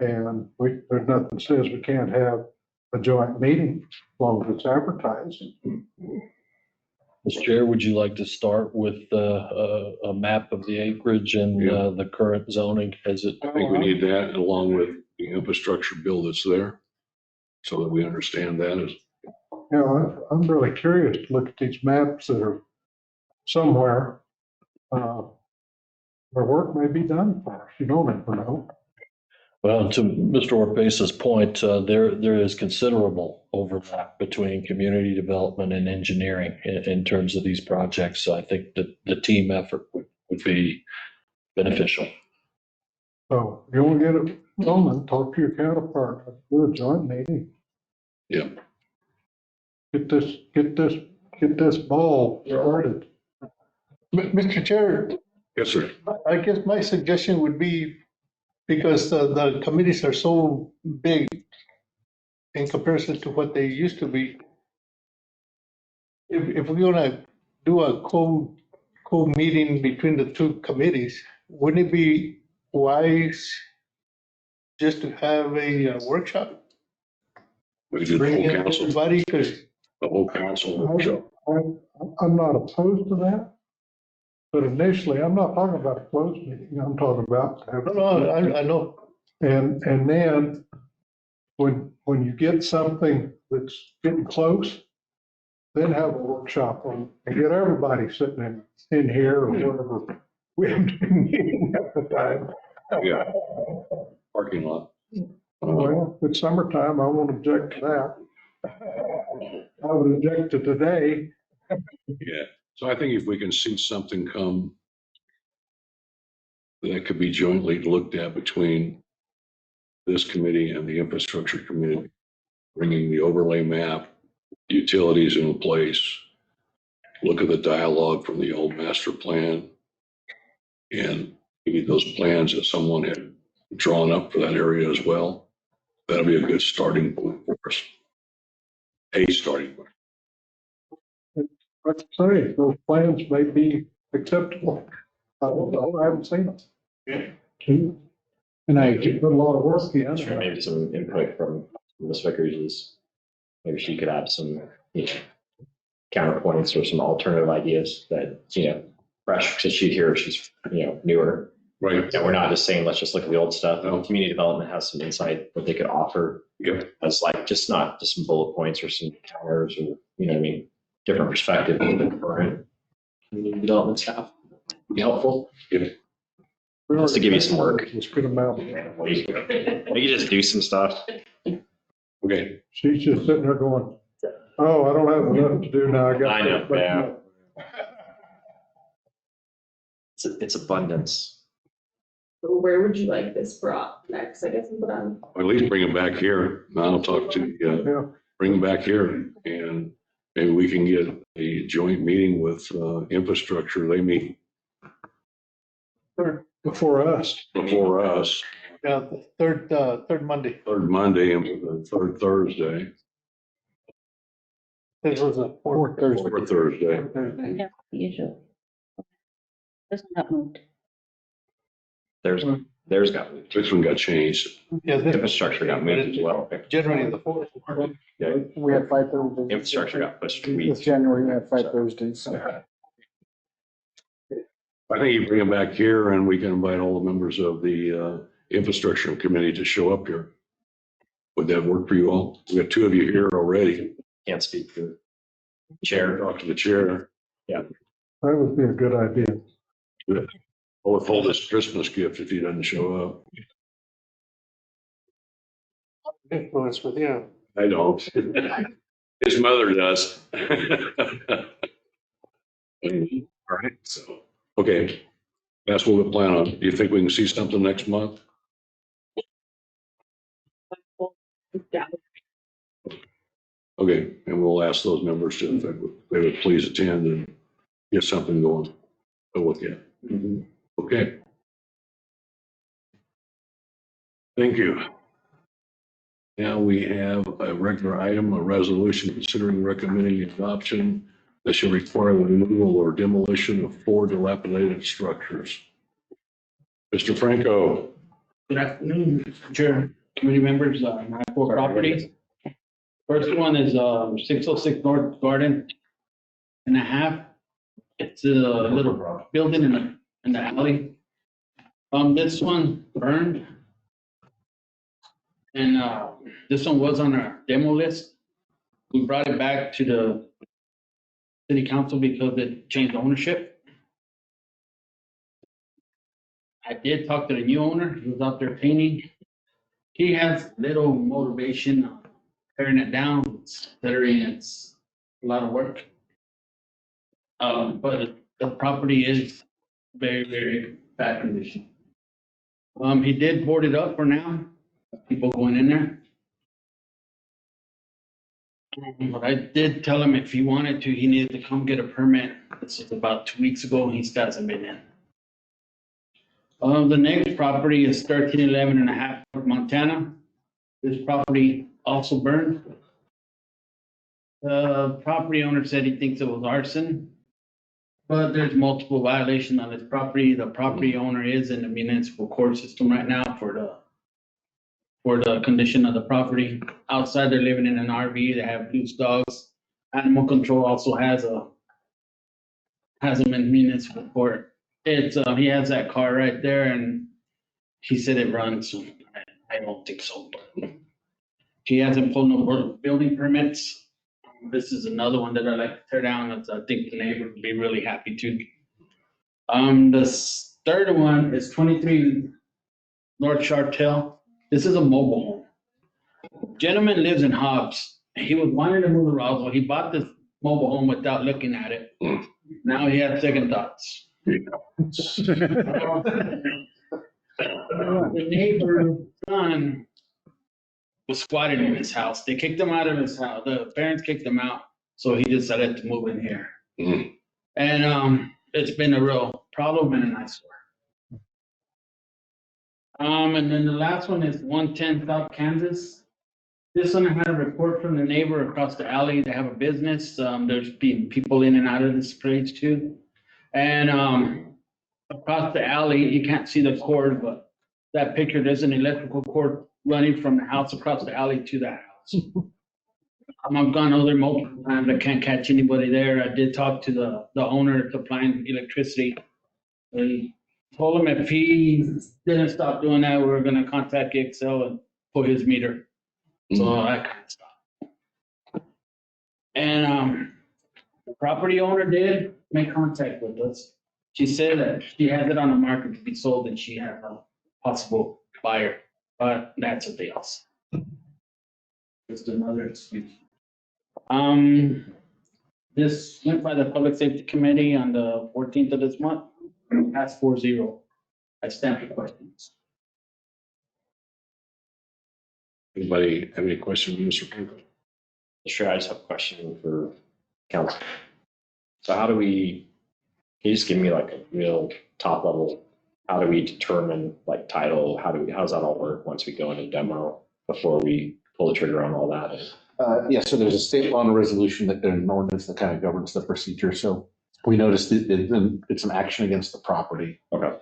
Speaker 2: And there's nothing that says we can't have a joint meeting as long as it's advertised.
Speaker 4: Mr. Chair, would you like to start with a map of the acreage and
Speaker 3: Yeah.
Speaker 4: the current zoning as it?
Speaker 3: I think we need that along with the infrastructure bill that's there, so that we understand that as,
Speaker 2: You know, I'm really curious to look at these maps that are somewhere where work may be done for us. You don't ever know.
Speaker 4: Well, to Mr. Orpesa's point, there is considerable overlap between community development and engineering in terms of these projects. So I think that the team effort would be beneficial.
Speaker 2: So if you want to get it going, talk to your counterpart, do a joint meeting.
Speaker 3: yeah.
Speaker 2: Get this ball started.
Speaker 9: Mr. Chair,
Speaker 3: Yes, sir.
Speaker 9: I guess my suggestion would be, because the committees are so big in comparison to what they used to be, if we're gonna do a co-meeting between the 2 committees, wouldn't it be wise just to have a workshop?
Speaker 3: We did the
Speaker 9: Bring
Speaker 3: whole
Speaker 9: in
Speaker 3: council,
Speaker 9: everybody, because
Speaker 3: the whole council workshop.
Speaker 2: I'm not opposed to that. But initially, I'm not talking about a closed meeting. I'm talking about.
Speaker 9: I know.
Speaker 2: And then when you get something that's getting close, then have a workshop on and get everybody sitting in here or wherever we have a meeting at the time.
Speaker 3: Yeah. Parking lot.
Speaker 2: Well, if it's summertime, I won't object to that. I would object to today.
Speaker 3: Yeah, so I think if we can see something come that could be jointly looked at between this committee and the infrastructure committee, bringing the overlay map, utilities in place, look at the dialogue from the old master plan, and maybe those plans that someone had drawn up for that area as well. That'll be a good starting point for us. A starting point.
Speaker 2: Let's say those plans may be acceptable. I don't know, I haven't seen them. And I put a lot of work in.
Speaker 8: Sure, maybe some input from Ms. Vickers is, maybe she could add some, counterpoints or some alternative ideas that, fresh, because she's, newer.
Speaker 3: Right.
Speaker 8: And we're not just saying, let's just look at the old stuff.
Speaker 3: No.
Speaker 8: Community development has some insight what they could offer.
Speaker 3: Yeah.
Speaker 8: As like, not just some bullet points or some counters or, different perspective of the current community development staff. Be helpful.
Speaker 3: Yeah.
Speaker 8: Just to give you some work.
Speaker 2: Let's get them out.
Speaker 8: We could just do some stuff.
Speaker 3: Okay,
Speaker 2: She's just sitting there going, oh, I don't have enough to do now.
Speaker 8: I know, yeah. It's abundance.
Speaker 10: So where would you like this brought next? I guess is what I'm.
Speaker 3: at least bring them back here. I'll talk to you.
Speaker 2: Yeah,
Speaker 3: Bring them back here and maybe we can get a joint meeting with infrastructure. They meet
Speaker 2: before us.
Speaker 3: before us,
Speaker 9: Yeah, the third Monday.
Speaker 3: third Monday and the third Thursday,
Speaker 9: This was a fourth Thursday.
Speaker 3: or Thursday.
Speaker 11: Yeah, usually. This one got moved.
Speaker 8: There's got moved.
Speaker 3: This one got changed.
Speaker 9: Yeah, this
Speaker 8: Infrastructure got moved as well.
Speaker 9: generally the fourth.
Speaker 8: Yeah,
Speaker 12: We had 5 Thursdays.
Speaker 8: infrastructure got pushed a
Speaker 12: This
Speaker 8: week.
Speaker 12: January, we had 5 Thursdays. So.
Speaker 3: I think you bring them back here and we can invite all the members of the infrastructure committee to show up here. Would that work for you all? We got two of you here already.
Speaker 8: Can't speak for the chair.
Speaker 3: Talk to the chair.
Speaker 2: That would be a good idea.
Speaker 3: I'll withhold this Christmas gift if he doesn't show up.
Speaker 9: Influence with you.
Speaker 3: I don't. His mother does. All right, so, okay. That's what we plan on. Do you think we can see something next month?
Speaker 10: Yeah.
Speaker 3: Okay, and we'll ask those members to, if they would please attend and get something going to look at. Okay. Thank you. Now we have a regular item, a resolution considering recommending adoption that shall require the removal or demolition of 4 dilapidated structures. Mr. Franco.
Speaker 13: Good afternoon, Mr. Chair, committee members, I have 4 properties. First one is 606 North Garden and a half. It's a little building in the alley. This one burned. And this one was on our demo list. We brought it back to the city council because it changed ownership. I did talk to the new owner, he was out there painting. He has little motivation on tearing it down, considering it's a lot of work. But the property is very, very bad condition. He did board it up for now, people going in there. But I did tell him if he wanted to, he needed to come get a permit. This was about 2 weeks ago, and he still hasn't been in. The next property is 1311 and a half Montana. This property also burned. The property owner said he thinks it was arson, but there's multiple violations on this property. The property owner is in the municipal court system right now for the condition of the property. Outside, they're living in an RV. They have loose dogs. Animal control also has them in municipal court. It's he has that car right there, and he said it runs. I don't think so. But he hasn't pulled no building permits. This is another one that I like to tear down. I think the neighbor would be really happy to. The third one is 23 North Sharp Tail. This is a mobile home. Gentleman lives in Hobbs. He was wanting to move to Roswell. He bought this mobile home without looking at it. Now he has second thoughts. The neighbor's son was squatting in his house. They kicked him out of his house. The parents kicked him out, so he decided to move in here. And it's been a real problem and an eyesore. And then the last one is 110 South Kansas. This one I had a report from the neighbor across the alley. They have a business. There's been people in and out of this place too. And across the alley, you can't see the cord, but that picture, there's an electrical cord running from the house across the alley to that house. I've gone over there multiple times. I can't catch anybody there. I did talk to the owner supplying electricity. He told him if he didn't stop doing that, we were gonna contact Excel and put his meter. So I kind of stopped. And the property owner did make contact with us. She said that she has it on the market to be sold and she has a possible buyer, but that's something else. Just another excuse. This went by the Public Safety Committee on the 14th of this month, passed 4-0. I stamped the questions.
Speaker 3: Anybody have any questions, Mr. Franco?
Speaker 8: Sure, I just have a question for council. So how do we, can you just give me like a real top level, how do we determine like title? How does that all work once we go into demo before we pull the trigger on all that?
Speaker 5: Yeah, so there's a state law and a resolution that an ordinance that kind of governs the procedure. So we noticed that it's an action against the property.
Speaker 8: Okay.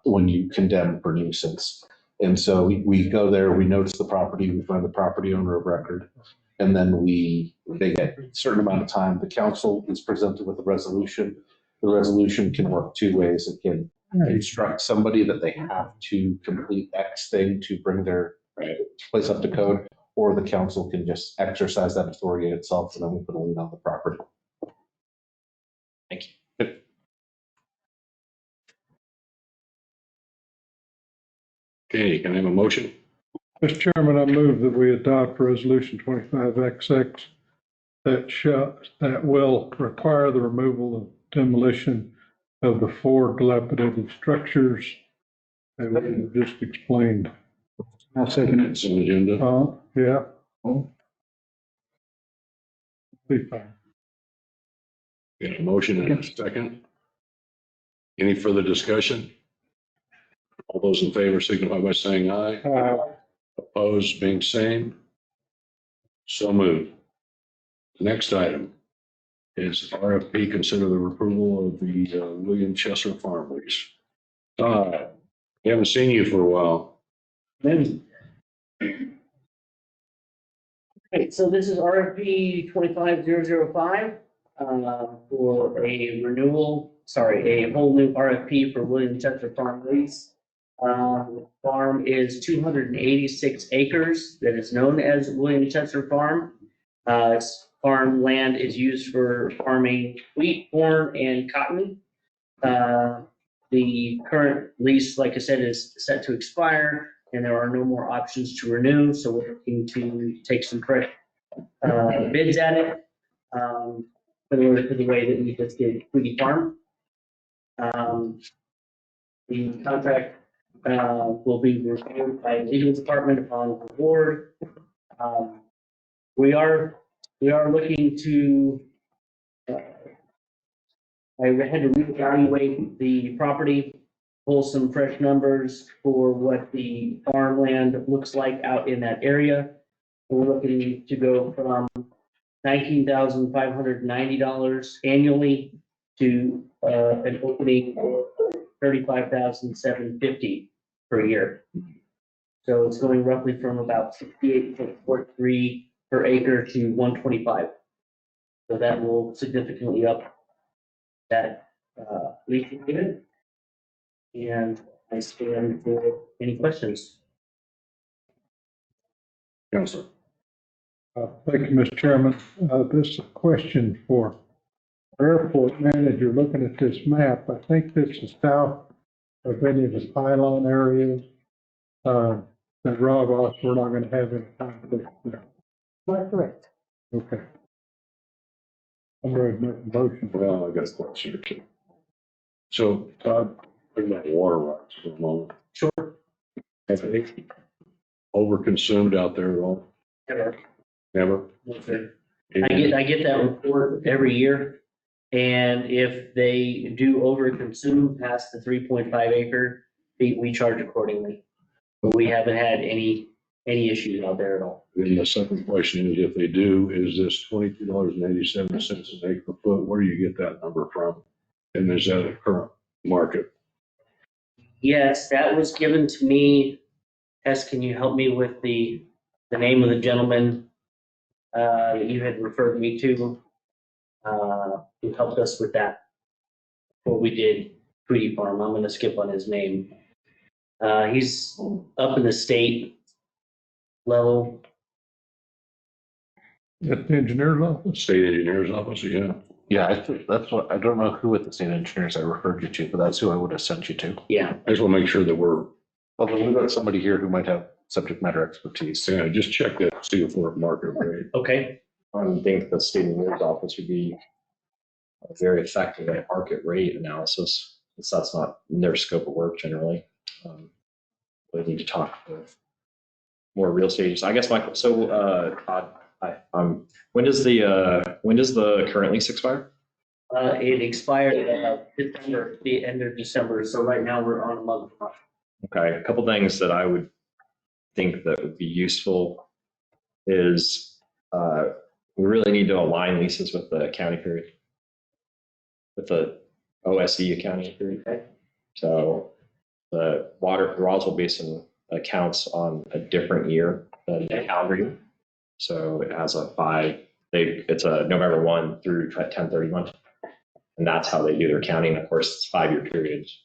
Speaker 5: When you condemn for nuisance. And so we go there, we notice the property, we find the property owner of record. And then they get a certain amount of time. The council is presented with a resolution. The resolution can work two ways. It can instruct somebody that they have to complete X thing to bring their place up to code, or the council can just exercise that authority itself, and then we put a lien on the property.
Speaker 8: Thank you.
Speaker 3: Okay, can I have a motion?
Speaker 2: Mr. Chairman, I move that we adopt Resolution 25XX that will require the removal of demolition of the 4 dilapidated structures that we just explained.
Speaker 12: I'll second it.
Speaker 3: It's on the agenda.
Speaker 2: Yeah. Be fine.
Speaker 3: Got a motion and a second. Any further discussion? All those in favor signify by saying aye. Opposed, being same. So moved. The next item is RFP, consider the approval of the William Chesser Farm lease. We haven't seen you for a while.
Speaker 7: Okay, so this is RFP 25005 for a whole new RFP for William Chesser Farm lease. The farm is 286 acres that is known as William Chesser Farm. Farmland is used for farming wheat, corn, and cotton. The current lease, like I said, is set to expire, and there are no more options to renew, so we're looking to take some fresh bids at it, similar to the way that we just did Tweedy Farm. The contract will be reviewed by the legal department upon award. We are looking to, I had to reevaluate the property, pull some fresh numbers for what the farmland looks like out in that area. We're looking to go from $19,590 annually to an opening of $35,750 per year. So it's going roughly from about 68.43 per acre to 125. So that will significantly up that leasing payment. And I stand for any questions.
Speaker 3: Councilor.
Speaker 2: Thank you, Mr. Chairman. This is a question for our airport manager. Looking at this map, I think this is south of any of the pylon areas. That Rob also, we're not going to have any conflict there.
Speaker 1: That's correct.
Speaker 2: Okay. I'm ready to make a motion.
Speaker 3: Well, I got a question or two. So, Todd, talk about water rights for a moment.
Speaker 7: Sure.
Speaker 3: Have they overconsumed out there at all?
Speaker 7: Never.
Speaker 3: Never?
Speaker 7: Okay. I get that report every year. And if they do overconsume past the 3.5 acre, we charge accordingly. But we haven't had any issues out there at all.
Speaker 3: Then the second question is, if they do, is this $22.87 an acre foot? Where do you get that number from? And is that a current market?
Speaker 7: Yes, that was given to me. Tess, can you help me with the name of the gentleman that you had referred me to? Who helped us with that? What we did, Tweedy Farm. I'm going to skip on his name. He's up in the state level.
Speaker 2: At the engineer's office?
Speaker 3: State engineer's office, yeah.
Speaker 5: Yeah, I think that's what, I don't know who at the state engineers I referred you to, but that's who I would have sent you to.
Speaker 7: Yeah,
Speaker 3: I just want to make sure that we're,
Speaker 5: Although we've got somebody here who might have subject matter expertise.
Speaker 3: yeah, just check that, see if we're at market rate.
Speaker 7: okay.
Speaker 8: I think the state engineer's office would be very effective at market rate analysis, since that's not in their scope of work generally. We need to talk with more real estate agents. I guess, Michael, so, Todd, when does the current lease expire?
Speaker 7: It expired December, the end of December, so right now we're on a month.
Speaker 8: Okay, a couple things that I would think that would be useful is we really need to align leases with the county period, with the OSE accounting period. So the Roswell Basin accounts on a different year than the calendar year. So it has it's a November 1 through 10/31. And that's how they do their counting. Of course, it's 5-year periods.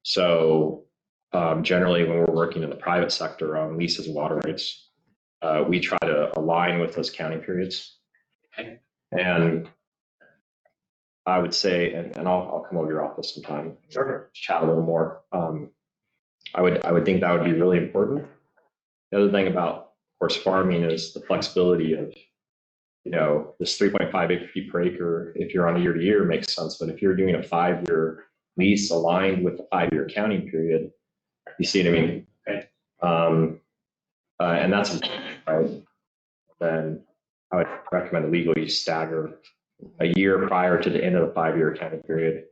Speaker 8: So generally, when we're working in the private sector on leases and water rights, we try to align with those counting periods. And I would say, and I'll come over to your office sometime, chat a little more. I would think that would be really important. The other thing about, of course, farming is the flexibility of, this 3.5 acre feet per acre, if you're on a year-to-year, makes sense. But if you're doing a 5-year lease aligned with the 5-year accounting period, you see what I mean? Okay. And that's right. Then I would recommend legally stagger a year prior to the end of the 5-year accounting period.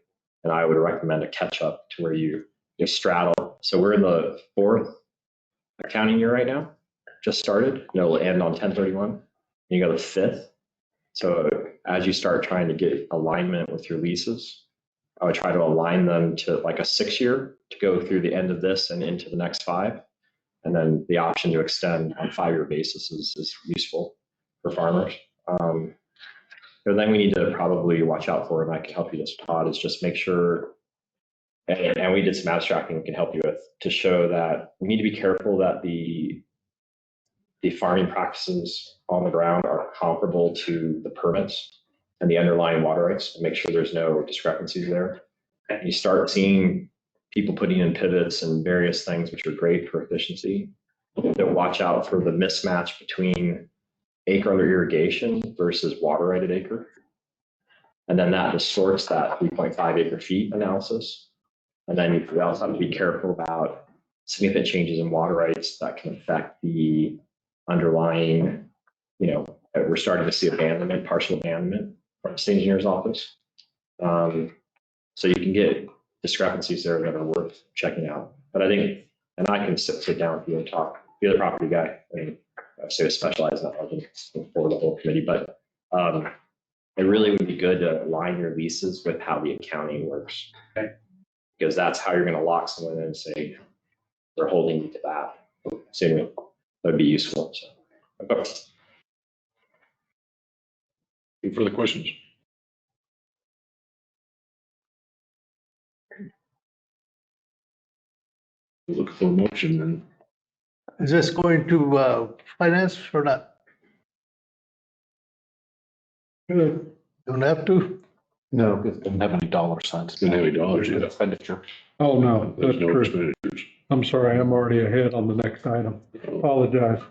Speaker 8: And I would recommend a catch up to where you straddle. So we're in the 4th accounting year right now, just started. It'll end on 10/31. You go to the 5th. So as you start trying to get alignment with your leases, I would try to align them to like a 6-year to go through the end of this and into the next 5. And then the option to extend on 5-year basis is useful for farmers. The thing we need to probably watch out for, and I can help you this, Todd, is just make sure, and we did some abstracting we can help you with, to show that we need to be careful that the farming practices on the ground are comparable to the permits and the underlying water rights, and make sure there's no discrepancies there. And you start seeing people putting in pivots and various things, which are great for efficiency, that watch out for the mismatch between acre under irrigation versus water righted acre. And then that distorts that 3.5 acre feet analysis. And then you also have to be careful about significant changes in water rights that can affect the underlying, we're starting to see abandonment, partial abandonment from the state engineer's office. So you can get discrepancies there that are worth checking out. But I think, and I can sit down with you and talk, be the property guy, and I say specialize in that argument for the whole committee, but it really would be good to align your leases with how the accounting works. Okay. Because that's how you're going to lock someone in and say, they're holding you to that. So anyway, that would be useful. So, okay.
Speaker 3: Any further questions? Look for a motion then.
Speaker 9: Is this going to finance or not?
Speaker 2: Good.
Speaker 9: Don't have to?
Speaker 5: No, because it doesn't have any dollar signs.
Speaker 3: Didn't have any dollars yet.
Speaker 5: Expenditure.
Speaker 2: Oh, no,
Speaker 3: There's
Speaker 2: that's
Speaker 3: no
Speaker 2: true.
Speaker 3: expenditures.
Speaker 2: I'm sorry, I'm already ahead on the next item. Apologize.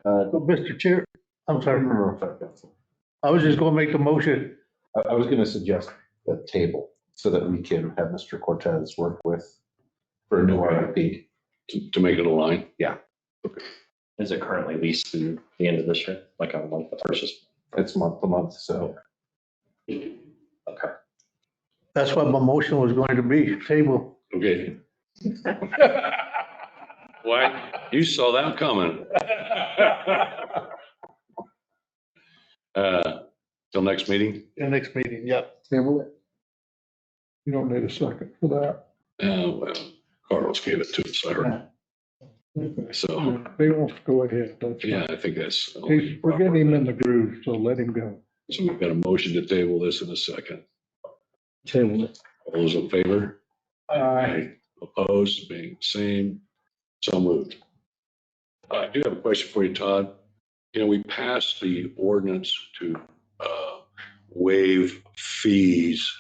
Speaker 9: Mr. Chair, I'm sorry. I was just gonna make the motion.
Speaker 5: I was gonna suggest a table so that we can have Mr. Cortez work with for a new RFP.
Speaker 3: To make it align?
Speaker 8: Is it currently leased through the end of this year, like a month of purchase?
Speaker 5: It's month to month, so.
Speaker 8: Okay.
Speaker 9: That's what my motion was going to be, table.
Speaker 3: Okay. Why, you saw that coming. Till next meeting?
Speaker 9: The next meeting, yep.
Speaker 2: Table it. You don't need a second for that.
Speaker 3: Well, Carlos gave it to us, I heard. So,
Speaker 2: He wants to go ahead. That's fine.
Speaker 3: yeah, I think that's.
Speaker 2: We're getting him in the groove, so let him go.
Speaker 3: So we've got a motion to table this in a second.
Speaker 2: Table it.
Speaker 3: All those in favor?
Speaker 2: Aye.
Speaker 3: Opposed, being same, so moved. I do have a question for you, Todd. we passed the ordinance to waive fees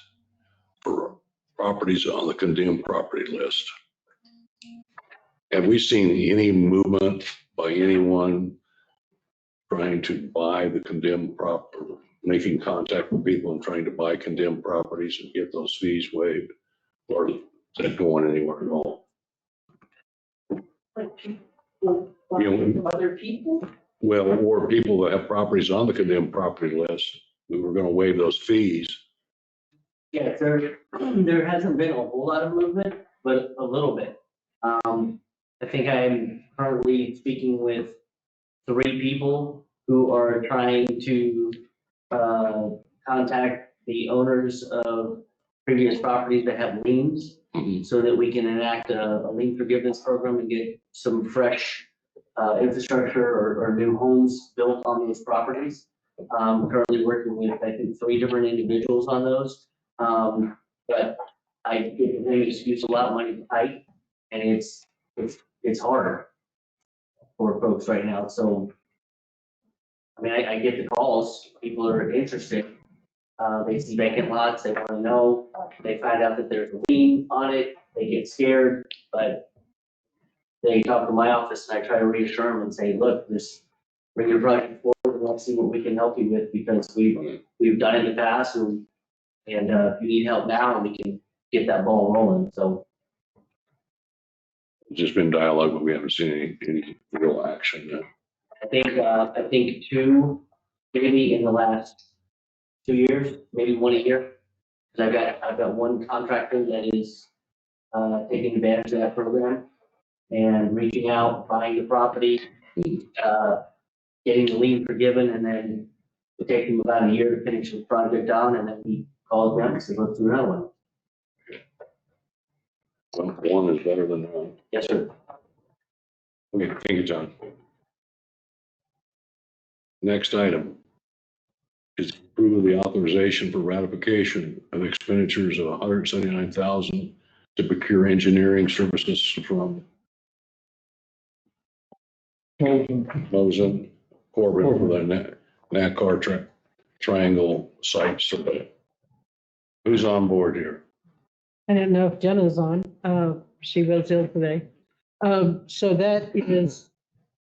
Speaker 3: for properties on the condemned property list. Have we seen any movement by anyone trying to buy the condemned property, making contact with people and trying to buy condemned properties and get those fees waived? Or is that going anywhere at all?
Speaker 7: Other people?
Speaker 3: Well, or people that have properties on the condemned property list, we were gonna waive those fees.
Speaker 7: Yeah, there hasn't been a whole lot of movement, but a little bit. I think I'm currently speaking with 3 people who are trying to contact the owners of previous properties that have liens so that we can enact a lien forgiveness program and get some fresh infrastructure or new homes built on those properties. Currently working with, I think, 3 different individuals on those. But I get the same excuse, a lot of money tight, and it's hard for folks right now. So, I mean, I get the calls, people are interested. They see vacant lots, they want to know, they find out that there's a lien on it, they get scared, but they talk to my office and I try to reassure them and say, look, just bring your project forward and let's see what we can help you with, because we've done it in the past, and if you need help now, we can get that ball rolling. So
Speaker 3: It's just been dialogue, but we haven't seen any real action yet.
Speaker 7: I think 2, maybe in the last 2 years, maybe 1 a year. Cause I've got 1 contractor that is taking advantage of that program and reaching out, buying the property, getting the lien forgiven, and then it takes him about a year to finish the project on, and then he calls them and says, let's do another one.
Speaker 3: Well, one is better than none.
Speaker 7: Yes, sir.
Speaker 3: Okay, thank you, John. Next item is approval of the authorization for ratification of expenditures of $179,000 to procure engineering services from Mosen Corbin for the NACAR Triangle Site Survey. Who's on board here?
Speaker 14: I don't know if Jenna's on. She was ill today. So that is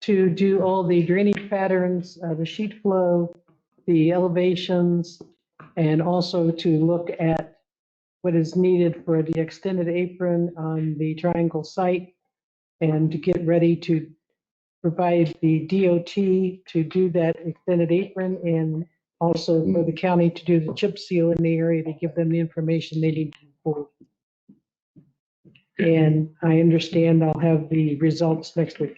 Speaker 14: to do all the drainage patterns, the sheet flow, the elevations, and also to look at what is needed for the extended apron on the triangle site, and to get ready to provide the DOT to do that extended apron, and also for the county to do the chip seal in the area to give them the information they need to move forward. And I understand I'll have the results next week.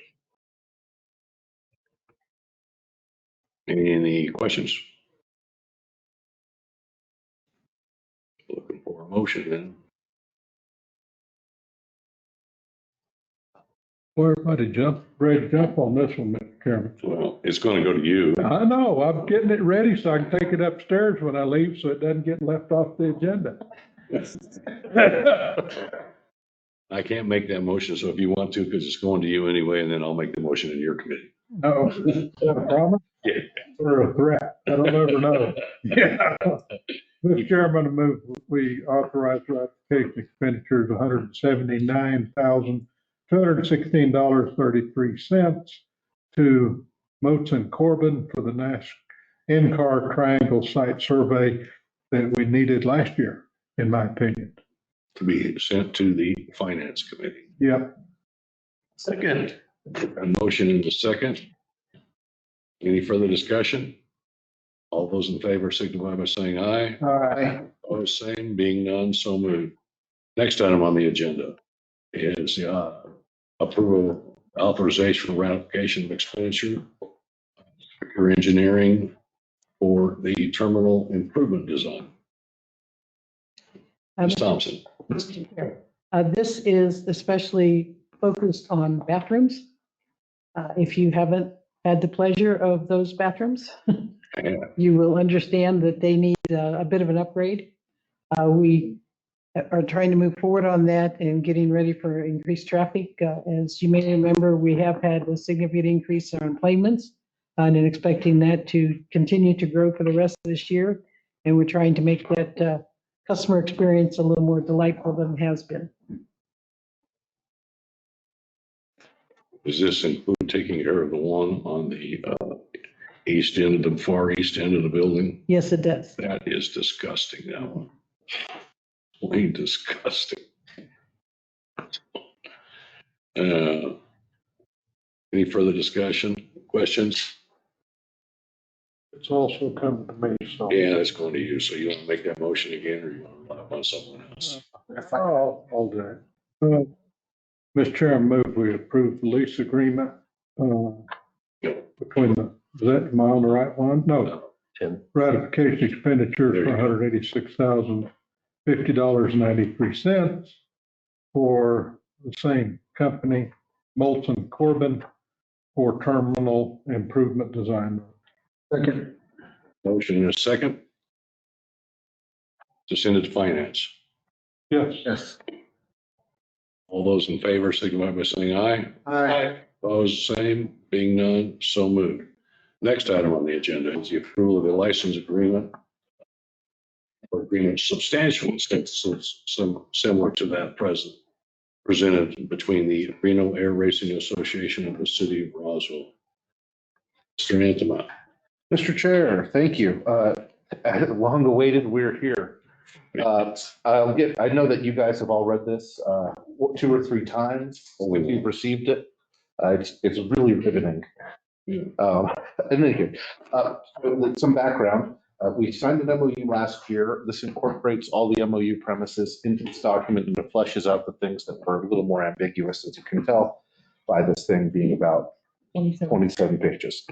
Speaker 3: Any questions? Looking for a motion then.
Speaker 2: Well, everybody ready to jump on this one, Mr. Chairman.
Speaker 3: Well, it's going to go to you.
Speaker 2: I know, I'm getting it ready so I can take it upstairs when I leave, so it doesn't get left off the agenda.
Speaker 3: I can't make that motion, so if you want to, because it's going to you anyway, and then I'll make the motion in your committee.
Speaker 2: Oh, is that a promise?
Speaker 3: Yeah.
Speaker 2: Or a threat? I don't ever know. Yeah. Mr. Chairman, I move we authorize ratification expenditures of $179,216.33 to Moten Corbin for the NCAR Triangle Site Survey that we needed last year, in my opinion.
Speaker 3: To be sent to the Finance Committee.
Speaker 2: Yep.
Speaker 3: Second. A motion in the second. Any further discussion? All those in favor signify by saying aye.
Speaker 2: Aye.
Speaker 3: Opposed, same. Being none, so moved. Next item on the agenda is approval authorization for ratification of expenditure for engineering for the terminal improvement design. Ms. Thompson.
Speaker 14: This is especially focused on bathrooms. If you haven't had the pleasure of those bathrooms, you will understand that they need a bit of an upgrade. We are trying to move forward on that and getting ready for increased traffic. As you may remember, we have had a significant increase in our employments and then expecting that to continue to grow for the rest of this year. And we're trying to make that customer experience a little more delightful than it has been.
Speaker 3: Does this include taking care of the one on the east end of the far east end of the building?
Speaker 14: Yes, it does.
Speaker 3: That is disgusting, that one. Plain disgusting. Any further discussion, questions?
Speaker 2: It's also come to me, so.
Speaker 3: Yeah, that's going to you. So you want to make that motion again, or you want to rely upon someone else?
Speaker 2: I'll do it. Mr. Chairman, move we approve the lease agreement, between the, is that, am I on the right one? No.
Speaker 3: Tim.
Speaker 2: Ratification expenditure
Speaker 3: There you
Speaker 2: for
Speaker 3: go.
Speaker 2: $186,050.93 for the same company, Molson Corbin, for terminal improvement design.
Speaker 12: Second.
Speaker 3: Motion and a second. To send it to finance.
Speaker 2: Yes.
Speaker 12: Yes.
Speaker 3: All those in favor signify by saying aye.
Speaker 12: Aye.
Speaker 3: Opposed, same. Being none, so moved. Next item on the agenda is the approval of a license agreement or agreement substantial, similar to that presented between the Reno Air Racing Association and the City of Roswell. Mr. Antema.
Speaker 5: Mr. Chair, thank you. Long awaited, we're here. I know that you guys have all read this 2 or 3 times when you've received it. It's really riveting. And then here, some background. We signed an MOU last year. This incorporates all the MOU premises into this document and it fleshes out the things that were a little more ambiguous, as you can tell by this thing being about 27 pages.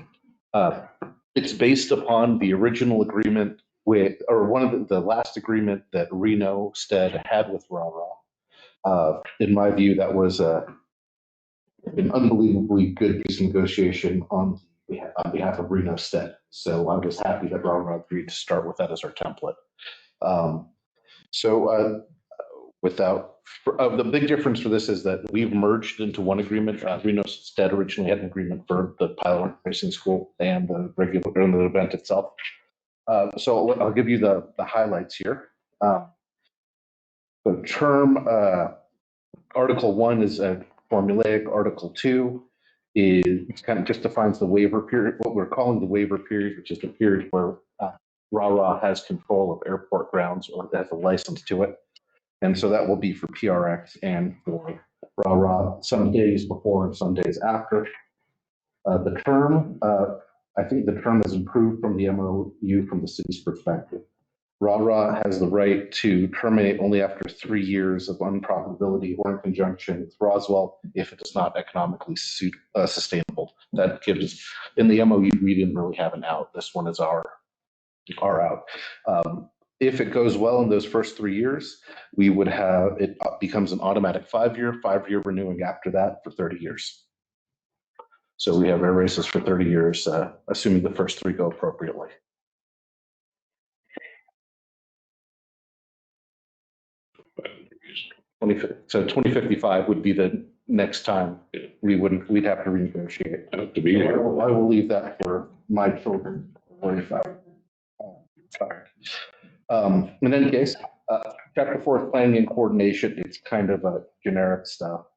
Speaker 5: It's based upon the original agreement with, or one of the last agreement that Reno Stead had with RARA. In my view, that was an unbelievably good piece of negotiation on behalf of Reno Stead. So I was happy that RARA agreed to start with that as our template. The big difference for this is that we've merged into one agreement. Reno Stead originally had an agreement for the pilot racing school and the the event itself. So I'll give you the highlights here. The term Article 1 is a formulaic. Article 2 is kind of just defines the waiver period, what we're calling the waiver period, which is the period where RARA has control of airport grounds or has a license to it. And so that will be for PRX and for RARA some days before and some days after. The term, I think the term is improved from the MOU from the city's perspective. RARA has the right to terminate only after 3 years of unprofitability or in conjunction with Roswell if it is not economically sustainable. That gives, in the MOU, we didn't really have an out. This one is our out. If it goes well in those first 3 years, we would have, it becomes an automatic 5-year renewing after that for 30 years. So we have air races for 30 years, assuming the first 3 go appropriately. So 2055 would be the next time we'd have to renegotiate.
Speaker 3: Have to be here.
Speaker 5: I will leave that for my children to worry about. In any case, chapter 4 is planning and coordination. It's kind of a generic stuff.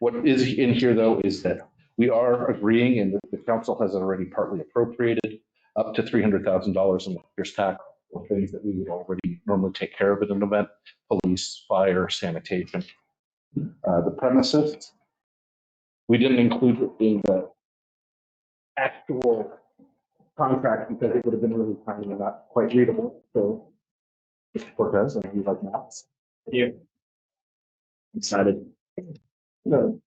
Speaker 5: What is in here though is that we are agreeing, and the council has already partly appropriated up to $300,000 in the year's tax for things that we would already normally take care of at an event: police, fire, sanitation. The premises, we didn't include it in the actual contract because it would have been really tiny and not quite readable. So, Mr. Cortez, I know you like maps.
Speaker 8: Yeah. Excited.
Speaker 5: No.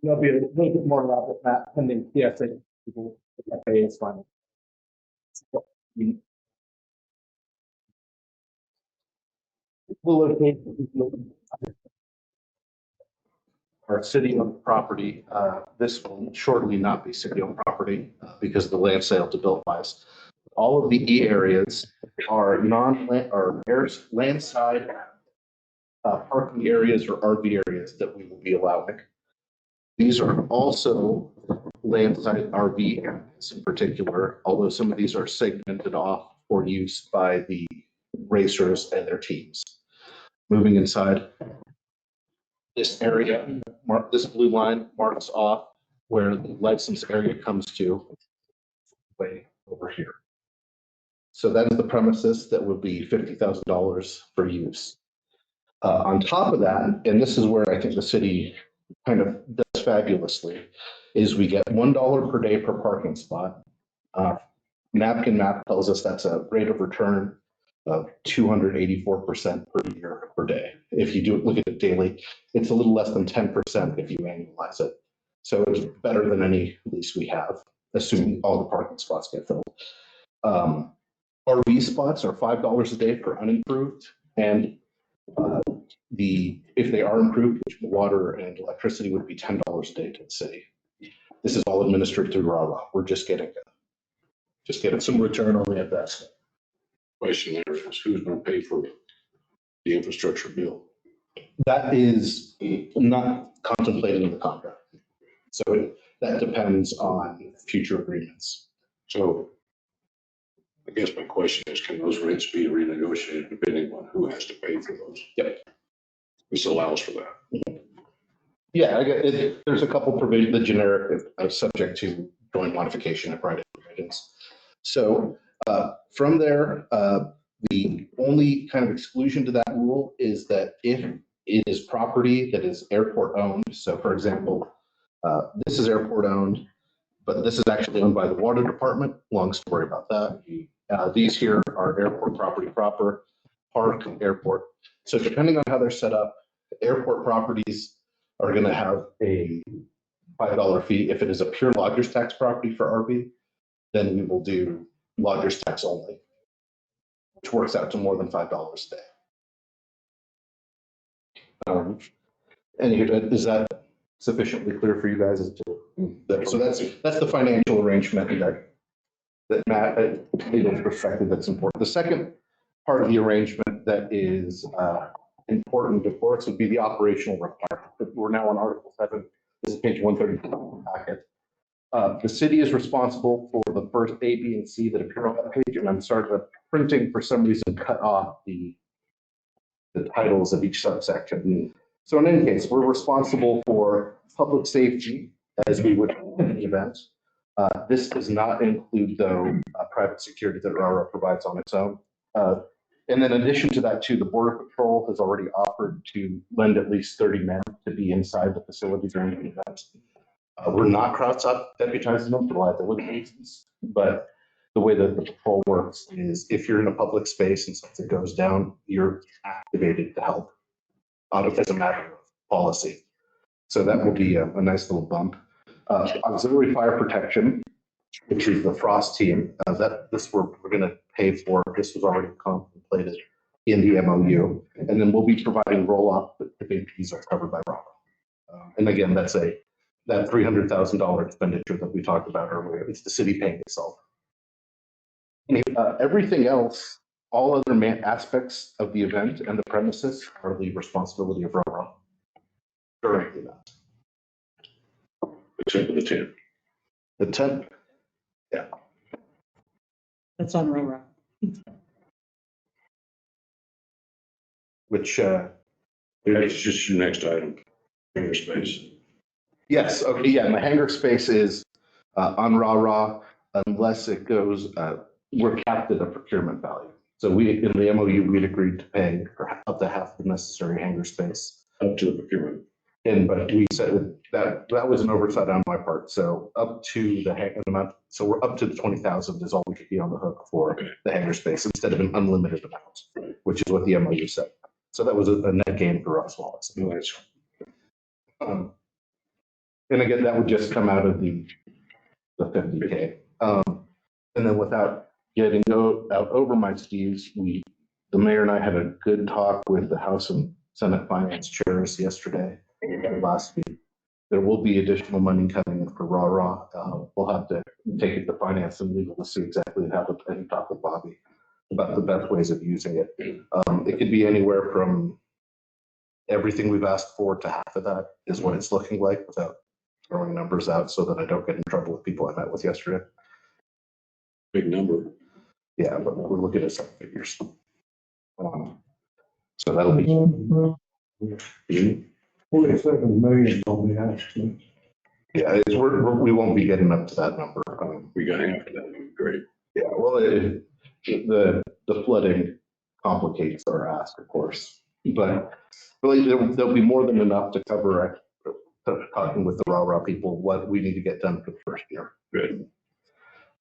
Speaker 5: There'll be a little bit more elaborate map pending PSA. It's fine. We'll locate our city-owned property. This will shortly not be city-owned property because of the land sale to Bill Wise. All of the E areas are landside parking areas or RV areas that we will be allowing. These are also landside RV areas in particular, although some of these are segmented off for use by the racers and their teams. Moving inside, this area, this blue line marks off where the license area comes to, way over here. So that is the premises that would be $50,000 for use. On top of that, and this is where I think the city kind of does fabulously, is we get $1 per day per parking spot. Napkin Map tells us that's a rate of return of 284% per year per day. If you look at it daily, it's a little less than 10% if you annualize it. So it's better than any lease we have, assuming all the parking spots get filled. RV spots are $5 a day for unimproved, and if they are improved, which water and electricity would be $10 a day to the city. This is all administered through RARA. We're just getting some return on the investment.
Speaker 3: Question there is, who's going to pay for the infrastructure bill?
Speaker 5: That is not contemplated in the contract. So that depends on future agreements.
Speaker 3: So I guess my question is, can those rates be renegotiated depending on who has to pay for those?
Speaker 5: Yep.
Speaker 3: This allows for that.
Speaker 5: Yeah, there's a couple provisions, the generic subject to joint modification of private provisions. So from there, the only kind of exclusion to that rule is that if it is property that is airport owned, so for example, this is airport owned, but this is actually owned by the water department. Long story about that. These here are airport property proper, park, airport. So depending on how they're set up, airport properties are going to have a $5 fee. If it is a pure lodger's tax property for RV, then we will do lodger's tax only, which works out to more than $5 a day. And is that sufficiently clear for you guys? So that's the financial arrangement that Matt, legal perspective, that's important. The second part of the arrangement that is important, of course, would be the operational requirement. We're now on Article 7. This is page 132 of the packet. The city is responsible for the first A, B, and C that appear on that page, and I'm sorry, the printing for some reason cut off the titles of each subsection. So in any case, we're responsible for public safety as we would in any event. This does not include, though, private security that RARA provides on its own. And then in addition to that, too, the Border Patrol has already offered to lend at least 30 men to be inside the facility during the event. We're not cross-deputizing them for liability reasons, but the way that the patrol works is if you're in a public space and something goes down, you're activated to help as a matter of policy. So that will be a nice little bump. Auxiliary fire protection, which is the Frost team, we're going to pay for. This was already contemplated in the MOU, and then we'll be providing roll-off that the big fees are covered by RARA. And again, that $300,000 expenditure that we talked about earlier. It's the city paying itself. Everything else, all other aspects of the event and the premises are the responsibility of RARA during the event.
Speaker 3: Except for the tent.
Speaker 5: The tent, yeah.
Speaker 14: That's on RARA.
Speaker 5: Which
Speaker 3: That's just your next item, hangar space.
Speaker 5: yes, okay, yeah, and the hangar space is on RARA unless it goes, we're capped at a procurement value. So in the MOU, we'd agreed to pay for up to half the necessary hangar space.
Speaker 3: Up to the procurement.
Speaker 5: But we said that was an oversight on my part. So up to the amount, so we're up to the 20,000 is all we could be on the hook for the hangar space instead of an unlimited amount, which is what the MOU said. So that was a net gain for us. And again, that would just come out of the 50K. And then without getting out over my skis, the mayor and I had a good talk with the House and Senate finance chairs yesterday. Last week, there will be additional money coming in for RARA. We'll have to take it to finance and legal to see exactly how to talk with Bobby about the best ways of using it. It could be anywhere from everything we've asked for to half of that is what it's looking like without throwing numbers out so that I don't get in trouble with people I met with yesterday.
Speaker 3: Big number.
Speaker 5: Yeah, but we're looking at some figures. So that'll be.
Speaker 2: 47 million on the estimate.
Speaker 5: Yeah, we won't be getting up to that number.
Speaker 3: We got after that, would be great.
Speaker 5: Yeah, well, the flooding complicates our ask, of course, but really there'll be more than enough to cover, talking with the RAW people, what we need to get done for the first year.
Speaker 3: Good.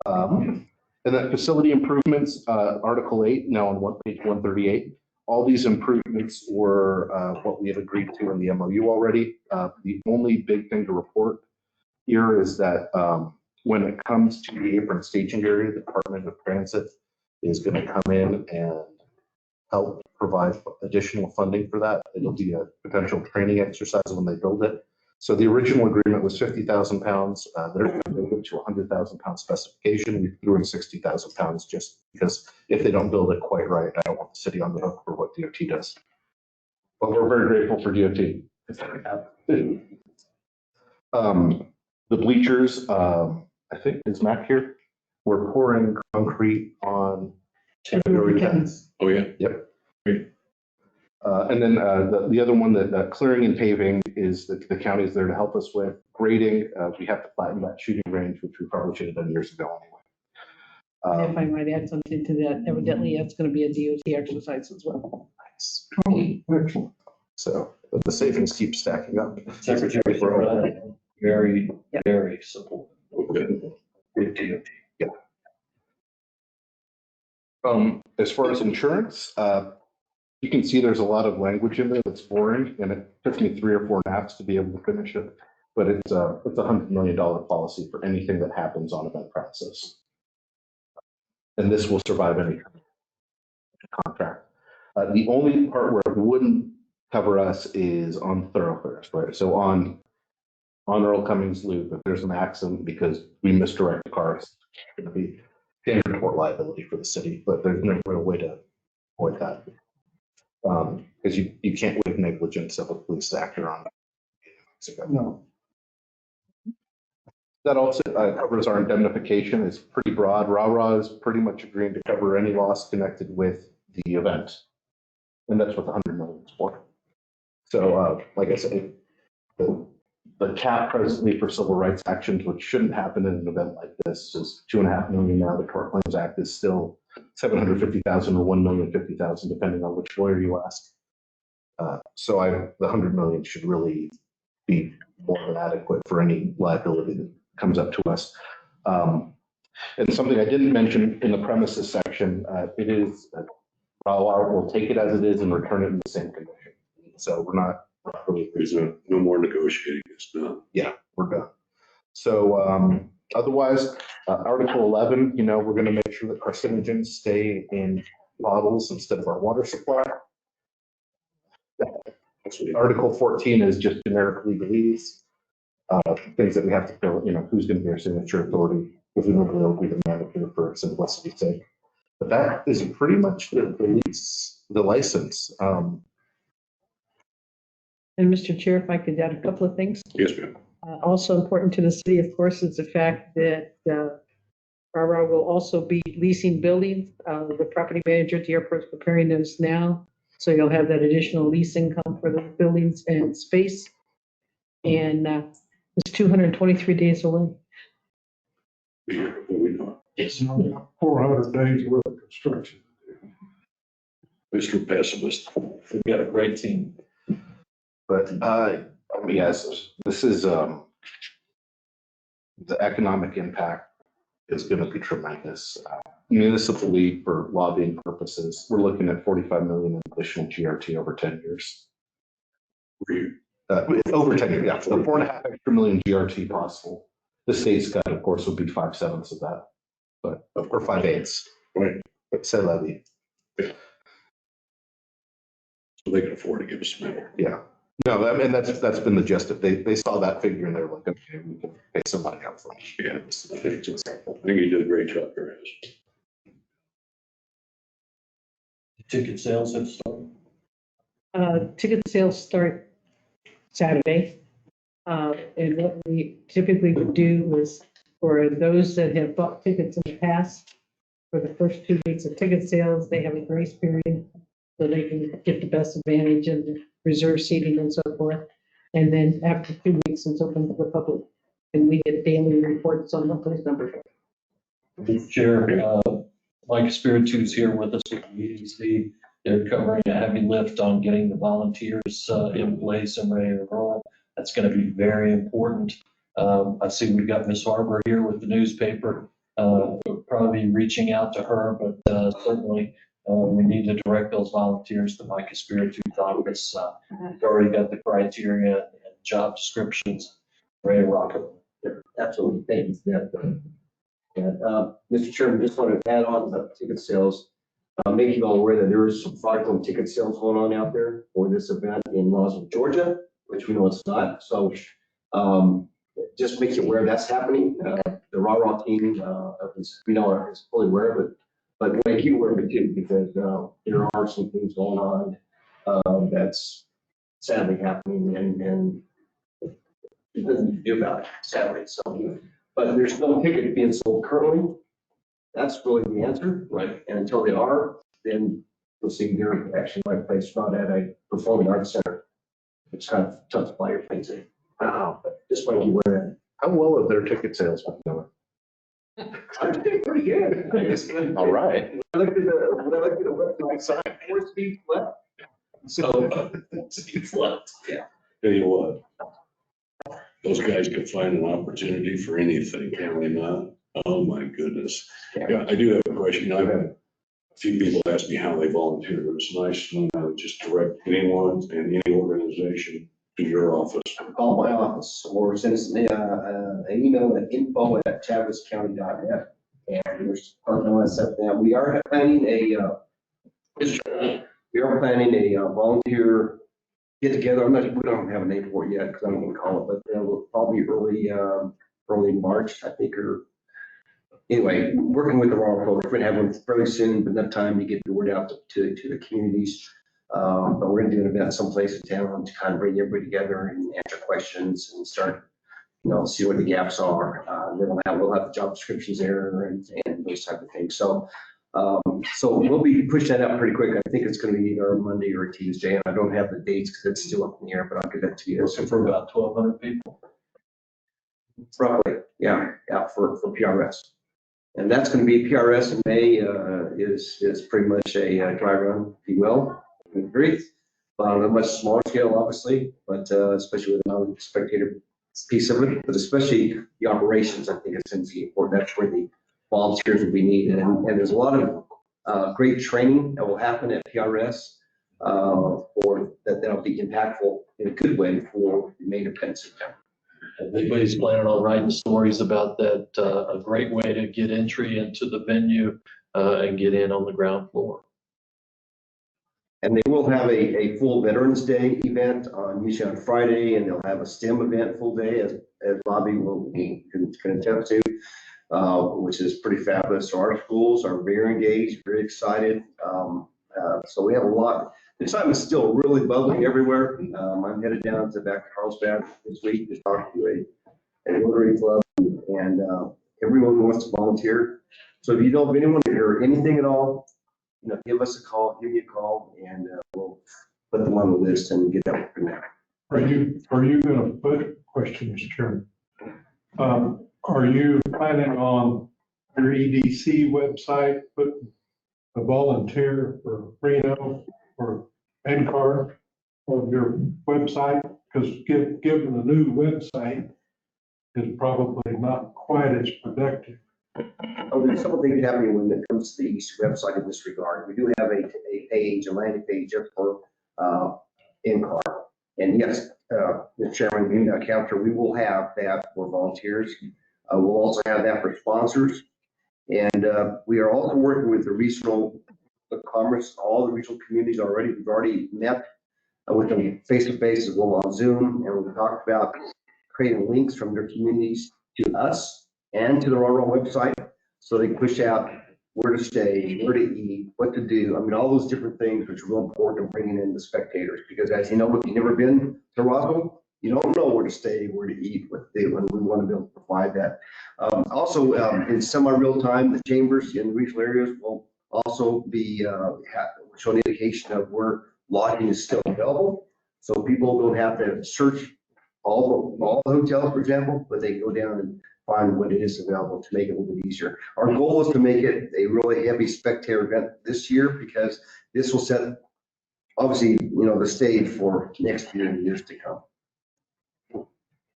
Speaker 5: And then facility improvements, Article 8, now on page 138. All these improvements were what we had agreed to in the MOU already. The only big thing to report here is that when it comes to the apron staging area, the Department of Transit is going to come in and help provide additional funding for that. It'll be a potential training exercise when they build it. So the original agreement was 50,000 pounds. They're going to move it to 100,000 pound specification. We threw in 60,000 pounds just because if they don't build it quite right, I don't want the city on the hook for what DOT does. But we're very grateful for DOT. The bleachers, I think, is Mac here? We're pouring concrete on February 10th.
Speaker 3: Oh, yeah.
Speaker 5: Yep. And then the other one that clearing and paving is the county is there to help us with grading. We have to flatten that shooting range, which we probably should have done years ago anyway.
Speaker 14: If I might add something to that, evidently that's going to be a DOT exercise as well.
Speaker 5: Nice.
Speaker 2: Excellent.
Speaker 5: So the savings keep stacking up.
Speaker 4: Secretary for very, very supportive.
Speaker 3: Okay.
Speaker 4: Good deal.
Speaker 5: Yeah. As far as insurance, you can see there's a lot of language in there that's boring, and it took me 3 or 4 naps to be able to finish it. But it's a $100 million policy for anything that happens on event premises. And this will survive any contract. The only part where it wouldn't cover us is on thoroughfares, right? So on Earl Cummings Loop, if there's an accident because we misdirect the cars, it's going to be standard tort liability for the city, but there's no real way to avoid that. Because you can't waive negligence of a police actor on Mexico.
Speaker 2: No.
Speaker 5: That also covers our indemnification. It's pretty broad. RAW is pretty much agreeing to cover any loss connected with the event. And that's what the 100 million is for. So like I said, the cap presently for civil rights actions, which shouldn't happen in an event like this, is $2.5 million now. The Tort Claims Act is still 750,000 or 1,050,000, depending on which lawyer you ask. So the 100 million should really be more than adequate for any liability that comes up to us. And something I didn't mention in the premises section, it is, we'll take it as it is and return it in the same condition. So we're not really.
Speaker 3: There's no more negotiating. It's done.
Speaker 5: Yeah, we're done. So otherwise, Article 11, we're going to make sure that carcinogens stay in bottles instead of our water supply. Article 14 is just generic legalese, things that we have to fill, who's going to be our signature authority. Presumably it'll be the manager for simplicity's sake. But that is pretty much the license.
Speaker 14: And Mr. Chair, if I could add a couple of things.
Speaker 3: Yes, ma'am.
Speaker 14: Also important to the city, of course, is the fact that RARA will also be leasing buildings. The property manager at the airport is preparing those now. So you'll have that additional lease income for the buildings and space. And it's 223 days away.
Speaker 3: We know.
Speaker 4: Yes.
Speaker 2: 400 days worth of construction.
Speaker 3: Mr. Pessimist.
Speaker 4: We've got a great team.
Speaker 5: But yes, this is the economic impact is going to be tremendous. Municipally, for lobbying purposes, we're looking at 45 million in additional GRT over 10 years. Over 10 years, yeah. So 4.5 extra million GRT possible. The state's cut, of course, would be 5/7 of that, but or 5/8.
Speaker 3: Right.
Speaker 5: But say levy.
Speaker 3: So they can afford to give us money.
Speaker 5: Yeah. No, that's been the gist of it. They saw that figure and they're like, okay, we can pay some money up front.
Speaker 3: Yeah. I think you did a great job, Chris.
Speaker 4: Ticket sales have started.
Speaker 14: Ticket sales start Saturday. And what we typically would do is for those that have bought tickets in the past, for the first 2 weeks of ticket sales, they have a grace period so they can get the best advantage and reserve seating and so forth. And then after 2 weeks, it's open to the public, and we get daily reports on what those numbers are.
Speaker 4: Mr. Chair, Mike Espiritu's here with us with the EDC. They're covering a heavy lift on getting the volunteers in place and ready to roll. That's going to be very important. I see we've got Ms. Harper here with the newspaper. We'll probably be reaching out to her, but certainly we need to direct those volunteers to Mike Espiritu's office. We've already got the criteria and job descriptions ready to rock it.
Speaker 15: Absolutely, thank you for that. And, Mr. Chairman, just wanted to add on the ticket sales, make you all aware that there is some fraudulent ticket sales going on out there for this event in Roswell, Georgia, which we know it's not. So just make you aware that's happening. The RAW team, we know is fully aware of it, but make you aware of it too, because there are some things going on that's sadly happening, and there's nothing to do about it, sadly. So, but there's no ticket being sold currently. That's really the answer, right? And until they are, then you'll see they're actually might place fraud at a performing arts center. It's kind of tough to buy your things in. Wow, but just want you aware that.
Speaker 5: How well are their ticket sales been going?
Speaker 15: I'm doing pretty good.
Speaker 5: All right.
Speaker 15: When I looked at the website, 4 speeds left. So, speeds left, yeah.
Speaker 3: Tell you what, those guys could find an opportunity for anything, can they not? Oh, my goodness. Yeah, I do have a question. I've had a few people ask me how they volunteer, but it's nice to know just direct anyone and any organization to your office.
Speaker 15: Call my office or send us an email at info@chaviscounty.net. And there's partner on set that. We are planning a volunteer get together. We don't have a name for it yet because I don't want to call it, but it'll probably early March, I think, or anyway, working with the RAW folks. We're gonna have one fairly soon, but enough time to get the word out to the communities. But we're gonna do an event someplace in town to kind of bring everybody together and answer questions and start, see what the gaps are. Then we'll have the job descriptions there and those type of things. So we'll be pushing that out pretty quick. I think it's going to be either a Monday or a Tuesday, and I don't have the dates because it's still up in the air, but I'll get that to you.
Speaker 4: So for about 1,200 people.
Speaker 15: Roughly, yeah, for PRS. And that's going to be PRS in May, is pretty much a dry run, if you will, in Greece. On a much smaller scale, obviously, but especially with the spectator piece of it, but especially the operations, I think it's going to be important. That's where the volunteers will be needed. And there's a lot of great training that will happen at PRS that'll be impactful in a good way for the main event September.
Speaker 4: Everybody's planning on writing stories about that. A great way to get entry into the venue and get in on the ground floor.
Speaker 15: And they will have a full Veterans Day event usually on Friday, and they'll have a STEM event full day, as Bobby can attest to, which is pretty fabulous. So our schools are very engaged, very excited. So we have a lot. The excitement is still really bubbling everywhere. I'm headed down back to Carlsbad this week to talk to a Rotary Club, and everyone wants to volunteer. So if you know of anyone or anything at all, give us a call, give me a call, and we'll put them on the list and get that from there.
Speaker 2: Are you going to put, question, Mr. Chairman, are you planning on your EDC website, put a volunteer for Reno or NCAR on your website? Because given the new website is probably not quite as productive.
Speaker 15: Oh, there's several things happening when it comes to the EDC website in this regard. We do have a landing page just for NCAR. And yes, Mr. Chairman, Counselor, we will have that for volunteers. We'll also have that for sponsors. And we are also working with the regional commerce, all the regional communities already. We've already met with them face-to-face as well on Zoom. And we've talked about creating links from their communities to us and to the RAW website, so they can push out where to stay, where to eat, what to do. I mean, all those different things, which are real important in bringing in the spectators. Because as you know, if you've never been to Roswell, You don't know where to stay, where to eat, what they, when we want to be able to provide that. Also, in semi-real time, the chambers in regional areas will also be, showing indication of where lodging is still available. So people don't have to search all the hotels, for example, but they go down and find what it is available to make it a little bit easier. Our goal is to make it a really heavy spectator event this year, because this will set, obviously, the stage for next year and years to come.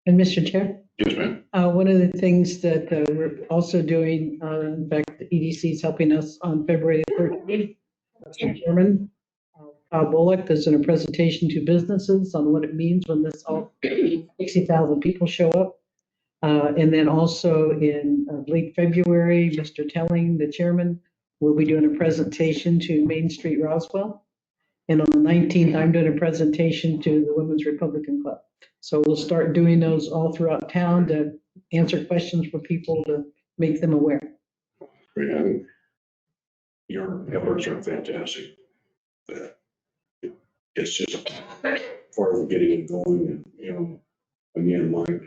Speaker 14: And Mr. Chair,
Speaker 3: Yes, ma'am.
Speaker 14: one of the things that we're also doing, in fact, the EDC is helping us on February 13th. Mr. Chairman, Kyle Bullock is in a presentation to businesses on what it means when this all 60,000 people show up. And then also in late February, Mr. Telling, the chairman, will be doing a presentation to Main Street Roswell. And on the 19th, I'm doing a presentation to the Women's Republican Club. So we'll start doing those all throughout town to answer questions for people to make them aware.
Speaker 3: I think your efforts are fantastic. It's just part of getting it going. And, again, Mike,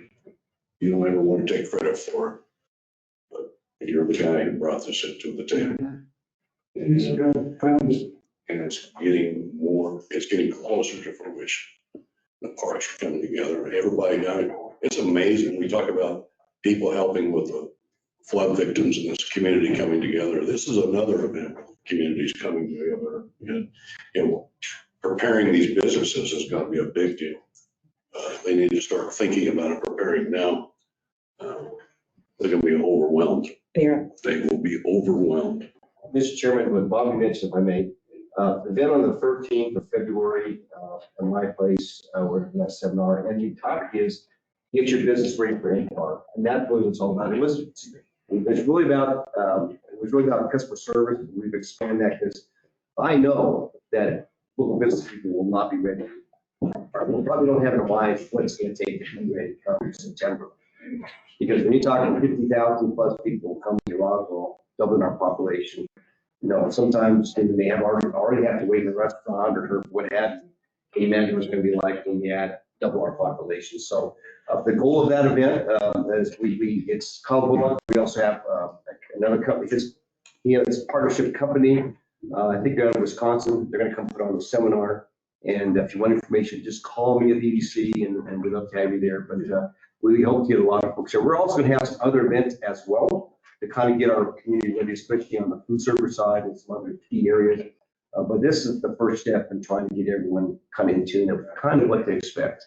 Speaker 3: you don't ever want to take credit for it, but you're the guy who brought this into the table. And it's getting closer to fruition. The parks are coming together, everybody down it. It's amazing. We talk about people helping with the flood victims in this community coming together. This is another event, communities coming together. And preparing these businesses is going to be a big deal. They need to start thinking about it, preparing now. They're going to be overwhelmed. They will be overwhelmed.
Speaker 15: Mr. Chairman, what Bobby mentioned, if I may, the event on the 13th of February in my place, we're in that seminar, and the topic is get your business ready for NCAR. And that's what it's all about. It was really about customer service. We've expanded that because I know that local business people will not be ready. Or we probably don't have in mind what it's going to take to be ready to come in September. Because when you're talking 50,000 plus people coming to Roswell, doubling our population, sometimes they may have already have to wait in a restaurant or what have you. Imagine what's going to be like when we add double our population. So the goal of that event is it's called Bullock. We also have another company. It's a partnership company. I think they're out of Wisconsin. They're going to come put on a seminar. And if you want information, just call me at EDC and we'd love to have you there. But we hope to get a lot of folks there. We're also going to have some other events as well to kind of get our community ready, especially on the food service side and some other key areas. But this is the first step in trying to get everyone kind of in tune of kind of what they expect.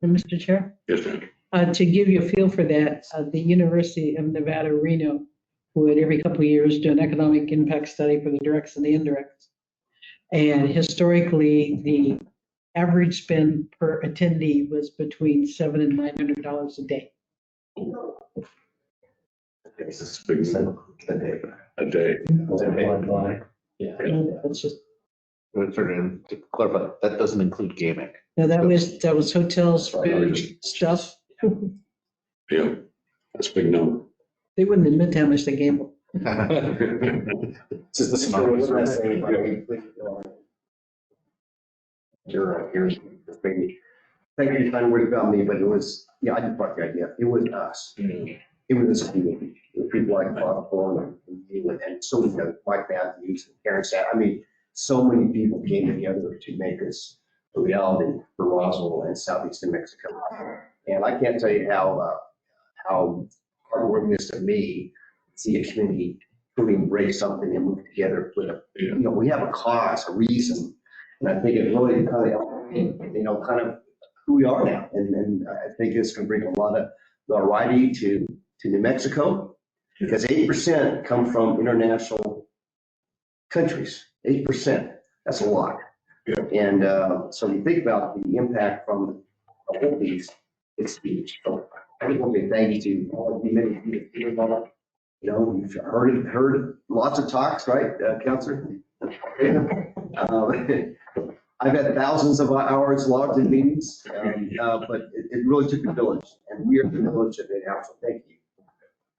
Speaker 14: And Mr. Chair?
Speaker 3: Yes, ma'am.
Speaker 14: To give you a feel for that, the University of Nevada, Reno would every couple of years do an economic impact study for the directs and the indirects. And historically, the average spend per attendee was between $700 and $900 a day.
Speaker 3: It's a big a day.
Speaker 4: Yeah.
Speaker 14: That's just.
Speaker 5: To clarify, that doesn't include gaming.
Speaker 14: No, that was hotels, food, stuff.
Speaker 3: Yeah, that's a big number.
Speaker 14: They wouldn't admit how much they gamble.
Speaker 5: This is the smart.
Speaker 15: Here's the thing. Thank you for kind words about me, but it was, I just brought the idea. It was us. It was this community. It was people like Bob Thorne and so many other, Mike Matthews and Karen Satt. I mean, so many people came together to make this a reality for Roswell and southeastern Mexico. And I can't tell you how heartwarming it is to me to see a community really embrace something and move together with we have a cause, a reason. And I think it really kind of, kind of who we are now. And I think it's going to bring a lot of notoriety to New Mexico, because 8% come from international countries. 8%, that's a lot.
Speaker 3: Yeah.
Speaker 15: And so you think about the impact from the whole piece, it's huge. So I just want to thank you to all of you, many people here involved. You've heard lots of talks, right, Counselor? I've had thousands of hours logged in meetings, but it really took a village, and we are the village of it now, so thank you.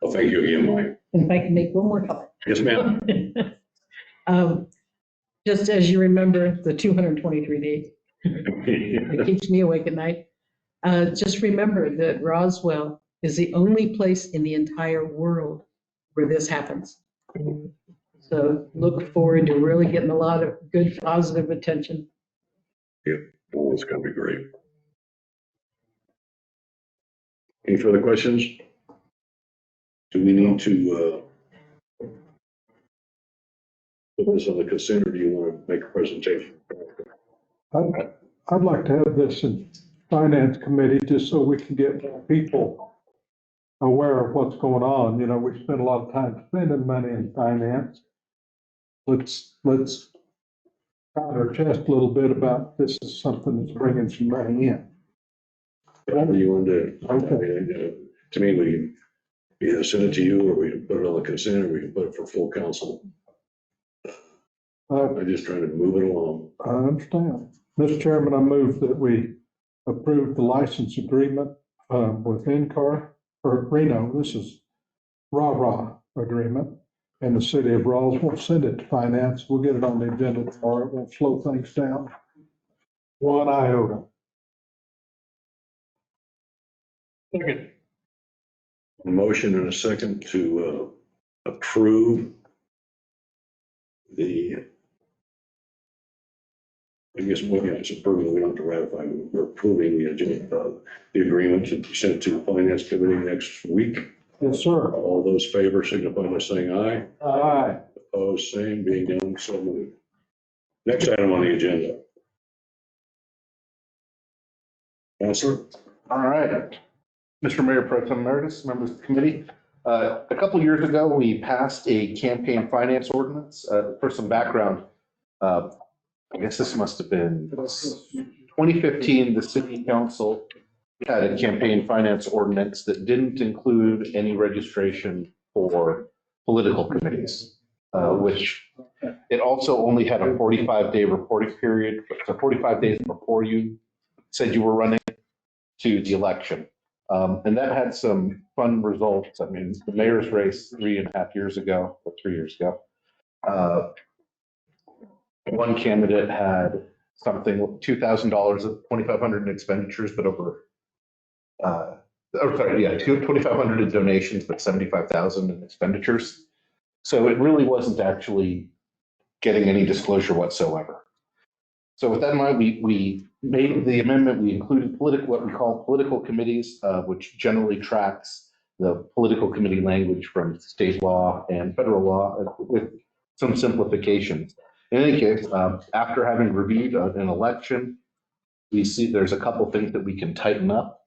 Speaker 3: Well, thank you again, Mike.
Speaker 14: And if I can make one more comment.
Speaker 3: Yes, ma'am.
Speaker 14: Just as you remember, the 223 days, it keeps me awake at night. Just remember that Roswell is the only place in the entire world where this happens. So look forward to really getting a lot of good, positive attention.
Speaker 3: Yeah, well, it's gonna be great. Any further questions? Do we need to, put this on the consent, or do you want to make a presentation?
Speaker 2: I'd like to have this in finance committee just so we can get more people aware of what's going on. You know, we spend a lot of time spending money in finance. Let's pound our chest a little bit about this is something that's bringing some money in.
Speaker 3: Whatever you want to do.
Speaker 2: Okay.
Speaker 3: To me, we can either send it to you, or we can put it on the consent, or we can put it for full council. I'm just trying to move it along.
Speaker 2: I understand. Mr. Chairman, I move that we approve the license agreement with NCAR, or Reno, this is RAH agreement, and the city of Roswell. Send it to finance. We'll get it on the agenda tomorrow. It won't slow things down one iota.
Speaker 9: Second.
Speaker 3: A motion and a second to approve the, I guess, well, yeah, it's approving, we don't have to ratify, we're approving the agenda, the agreement to be sent to the finance committee next week.
Speaker 2: Yes, sir.
Speaker 3: All those favor signify by saying aye.
Speaker 2: Aye.
Speaker 3: Opposed, same, being done, so moved. Next item on the agenda. Counselor?
Speaker 5: All right. Mr. Mayor Pro Tem Emeritus, members of the committee. A couple years ago, we passed a campaign finance ordinance. For some background, I guess this must have been 2015, the city council had a campaign finance ordinance that didn't include any registration for political committees, which it also only had a 45-day reporting period, so 45 days before you said you were running to the election. And that had some fun results. I mean, the mayor's race 3.5 years ago, or 3 years ago, one candidate had something, $2,000 of $2,500 in expenditures, but over, $2,500 in donations, but $75,000 in expenditures. So it really wasn't actually getting any disclosure whatsoever. So with that in mind, we made the amendment. We included what we call political committees, which generally tracks the political committee language from state law and federal law with some simplifications. In any case, after having reviewed an election, we see there's a couple things that we can tighten up.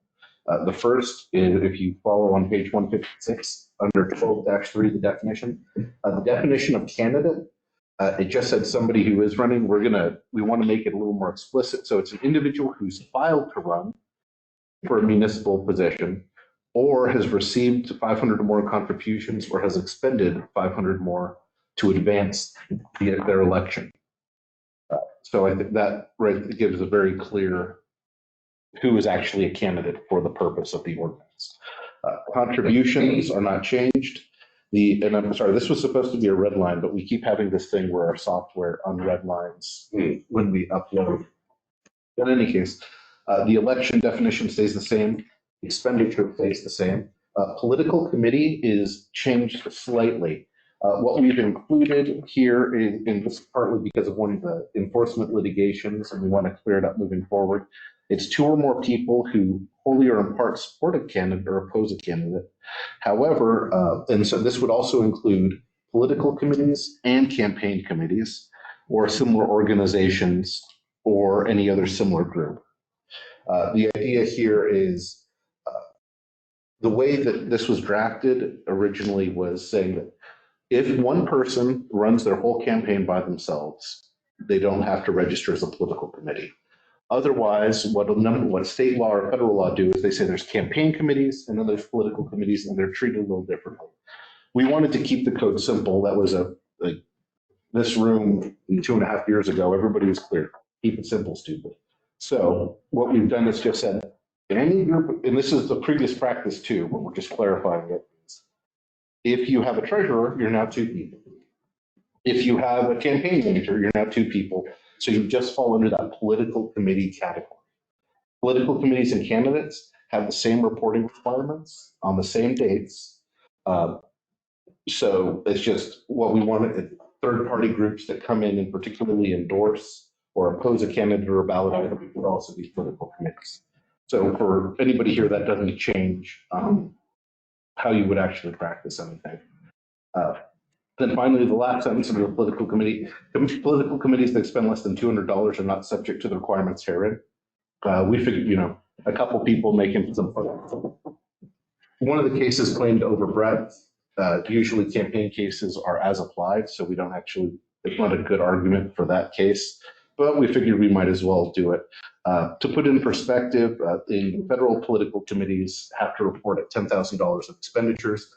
Speaker 5: The first is, if you follow on page 156 under 12-3, the definition of candidate. It just said somebody who is running. We want to make it a little more explicit. So it's an individual who's filed to run for a municipal position, or has received 500 or more contributions, or has expended 500 more to advance their election. So I think that gives a very clear who is actually a candidate for the purpose of the ordinance. Contributions are not changed. And I'm sorry, this was supposed to be a red line, but we keep having this thing where our software unredlines when we upload. In any case, the election definition stays the same. Expenditure stays the same. Political committee is changed slightly. What we've included here is, and this is partly because of one of the enforcement litigations, and we want to clear it up moving forward. It's 2 or more people who wholly or in part support a candidate or oppose a candidate. However, and so this would also include political committees and campaign committees, or similar organizations, or any other similar group. The idea here is the way that this was drafted originally was saying that if one person runs their whole campaign by themselves, they don't have to register as a political committee. Otherwise, what state law or federal law do is they say there's campaign committees and then there's political committees, and they're treated a little differently. We wanted to keep the code simple. That was this room 2.5 years ago, everybody was clear, keep it simple, stupid. So what we've done is just said, in any group, and this is the previous practice too, but we're just clarifying it. If you have a treasurer, you're now 2 people. If you have a campaign manager, you're now 2 people. So you just fall under that political committee category. political committees and candidates have the same reporting requirements on the same dates. So it's just what we want, third-party groups that come in and particularly endorse or oppose a candidate or a ballot item would also be political committees. So for anybody here, that doesn't change how you would actually practice anything. Then finally, the last sentence of the political committee, political committees that spend less than $200 are not subject to the requirements herein. We figured, you know, a couple people making some fun. One of the cases claimed overbreadth. Usually campaign cases are as applied, so we don't actually, it's not a good argument for that case, but we figured we might as well do it. To put in perspective, the federal political committees have to report at $10,000 of expenditures.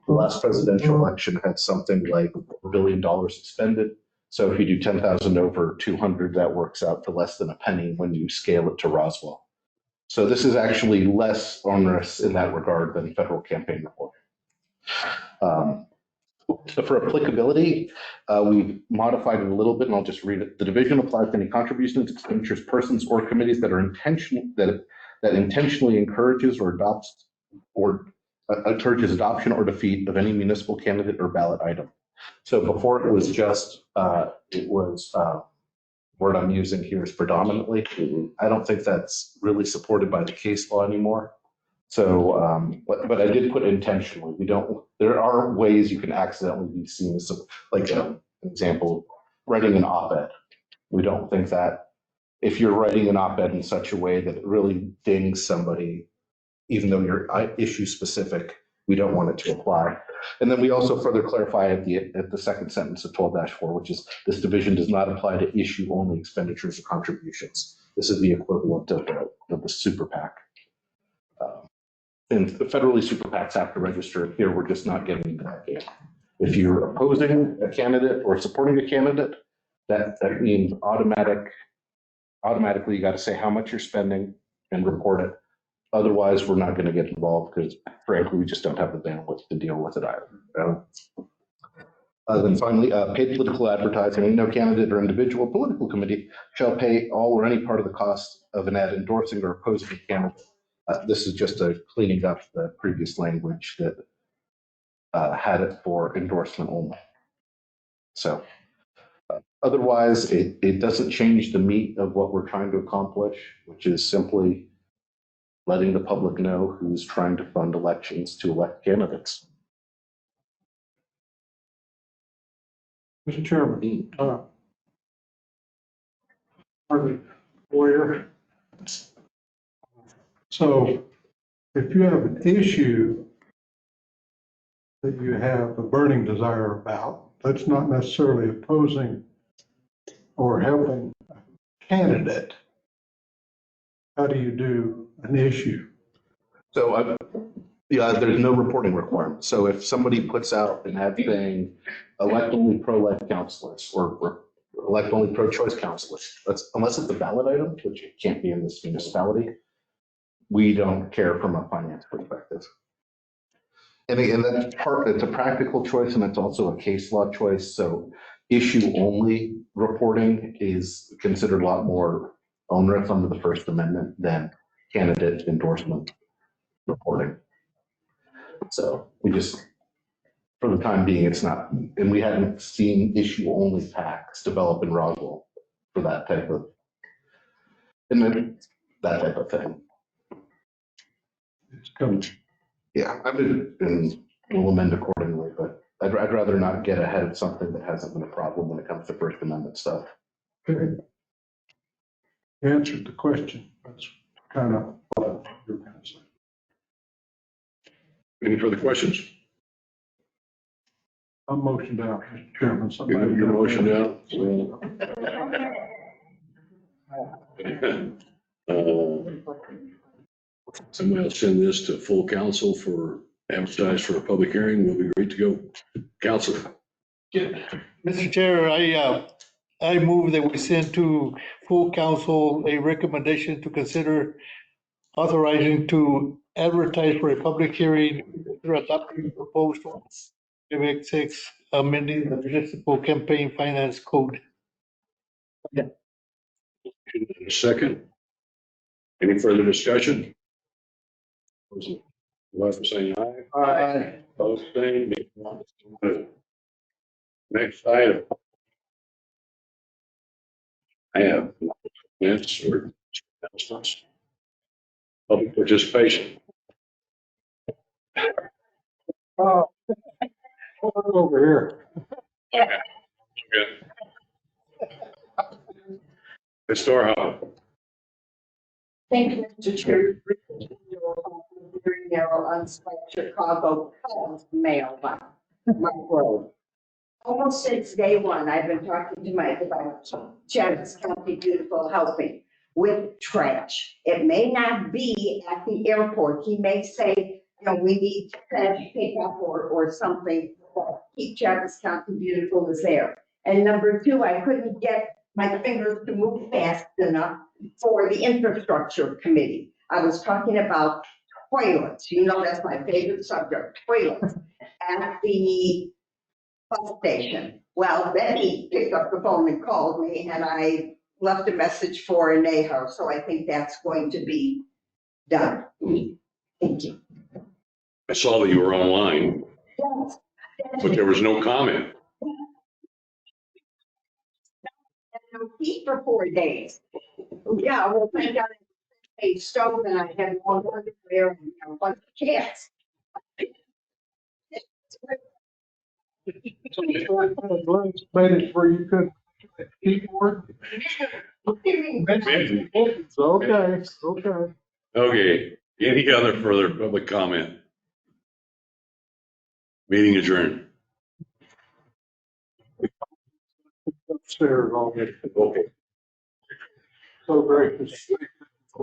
Speaker 5: The last presidential election had something like $1 billion expended. So if you do 10,000 over 200, that works out to less than a penny when you scale it to Roswell. So this is actually less onerous in that regard than federal campaign reporting. So for applicability, we modified it a little bit, and I'll just read it. The division applies to any contributions, expenditures, persons, or committees that are intentionally encourages or adopts or encourages adoption or defeat of any municipal candidate or ballot item. So before it was just word I'm using here is predominantly. I don't think that's really supported by the case law anymore. So, but I did put intentionally. We don't. There are ways you can accidentally be seen as, like an example, writing an op-ed. We don't think that if you're writing an op-ed in such a way that it really dings somebody, even though you're issue specific, we don't want it to apply. And then we also further clarify at the second sentence of 12-4, which is this division does not apply to issue only expenditures or contributions. This is the equivalent of the super PAC. And federally super PACs have to register. Here, we're just not getting into that game. If you're opposing a candidate or supporting a candidate, that means automatically you got to say how much you're spending and report it. Otherwise, we're not going to get involved because, frankly, we just don't have the bandwidth to deal with it either. Then finally, paid political advertising. No candidate or individual political committee shall pay all or any part of the cost of an ad endorsing or opposing a candidate. This is just a cleaning up the previous language that had it for endorsement only. So otherwise, it doesn't change the meat of what we're trying to accomplish, which is simply letting the public know who's trying to fund elections to elect candidates.
Speaker 2: Mr. Chairman, Harvey Boyer. So if you have an issue that you have a burning desire about, that's not necessarily opposing or helping a candidate. How do you do an issue?
Speaker 5: So yeah, there's no reporting requirement. So if somebody puts out an ad saying elect only pro-life counselors or elect only pro-choice counselors, unless it's a ballot item, which it can't be in this municipality, we don't care from a finance perspective. And again, that's it's a practical choice and it's also a case law choice. So issue only reporting is considered a lot more onerous under the First Amendment than candidate endorsement reporting. So we just, for the time being, it's not, and we haven't seen issue only PACs develop in Roswell for that type of, and then that type of thing.
Speaker 2: It's coming.
Speaker 5: Yeah, I mean, and we'll amend accordingly, but I'd rather not get ahead of something that hasn't been a problem when it comes to First Amendment stuff.
Speaker 2: Okay. You answered the question. That's kind of what you're going to say.
Speaker 3: Any further questions?
Speaker 2: I'm motioned out, Mr. Chairman.
Speaker 3: Your motion out. I'm going to send this to full council for advertise for a public hearing. We'll be ready to go. Council.
Speaker 9: Mr. Chair, I move that we send to full council a recommendation to consider authorizing to advertise for a public hearing for adopting proposed MX6 amending the municipal campaign finance code.
Speaker 3: Second. Any further discussion? Left saying aye.
Speaker 9: Aye.
Speaker 3: Both saying. Next item. I have minutes or announcements. Public participation.
Speaker 2: Oh, over here.
Speaker 3: Ms. Storhoff.
Speaker 16: Thank you, Mr. Chair. Very narrow on Chicago mailbox, Mike Road. Almost since day one, I've been talking to Mike about Chatham County Beautiful helping with trash. It may not be at the airport. He may say, you know, we need trash pickup or something. Keep Chatham County Beautiful is there. And number two, I couldn't get my fingers to move fast enough for the infrastructure committee. I was talking about toilets. You know, that's my favorite subject, toilets at the bus station. Well, Betty picked up the phone and called me, and I left a message for Anejo, so I think that's going to be done. Thank you.
Speaker 3: I saw that you were online,
Speaker 16: Yes.
Speaker 3: but there was no comment.
Speaker 16: And I'll keep for 4 days. Yeah, well, thank God I made stove and I had one underwear and a bunch of cats.
Speaker 2: So Glenn made it where you could keyboard. Okay, okay.
Speaker 3: Okay, any other further public comment? Meeting adjourned.
Speaker 2: Upstairs already.
Speaker 3: Okay.
Speaker 2: So gracious.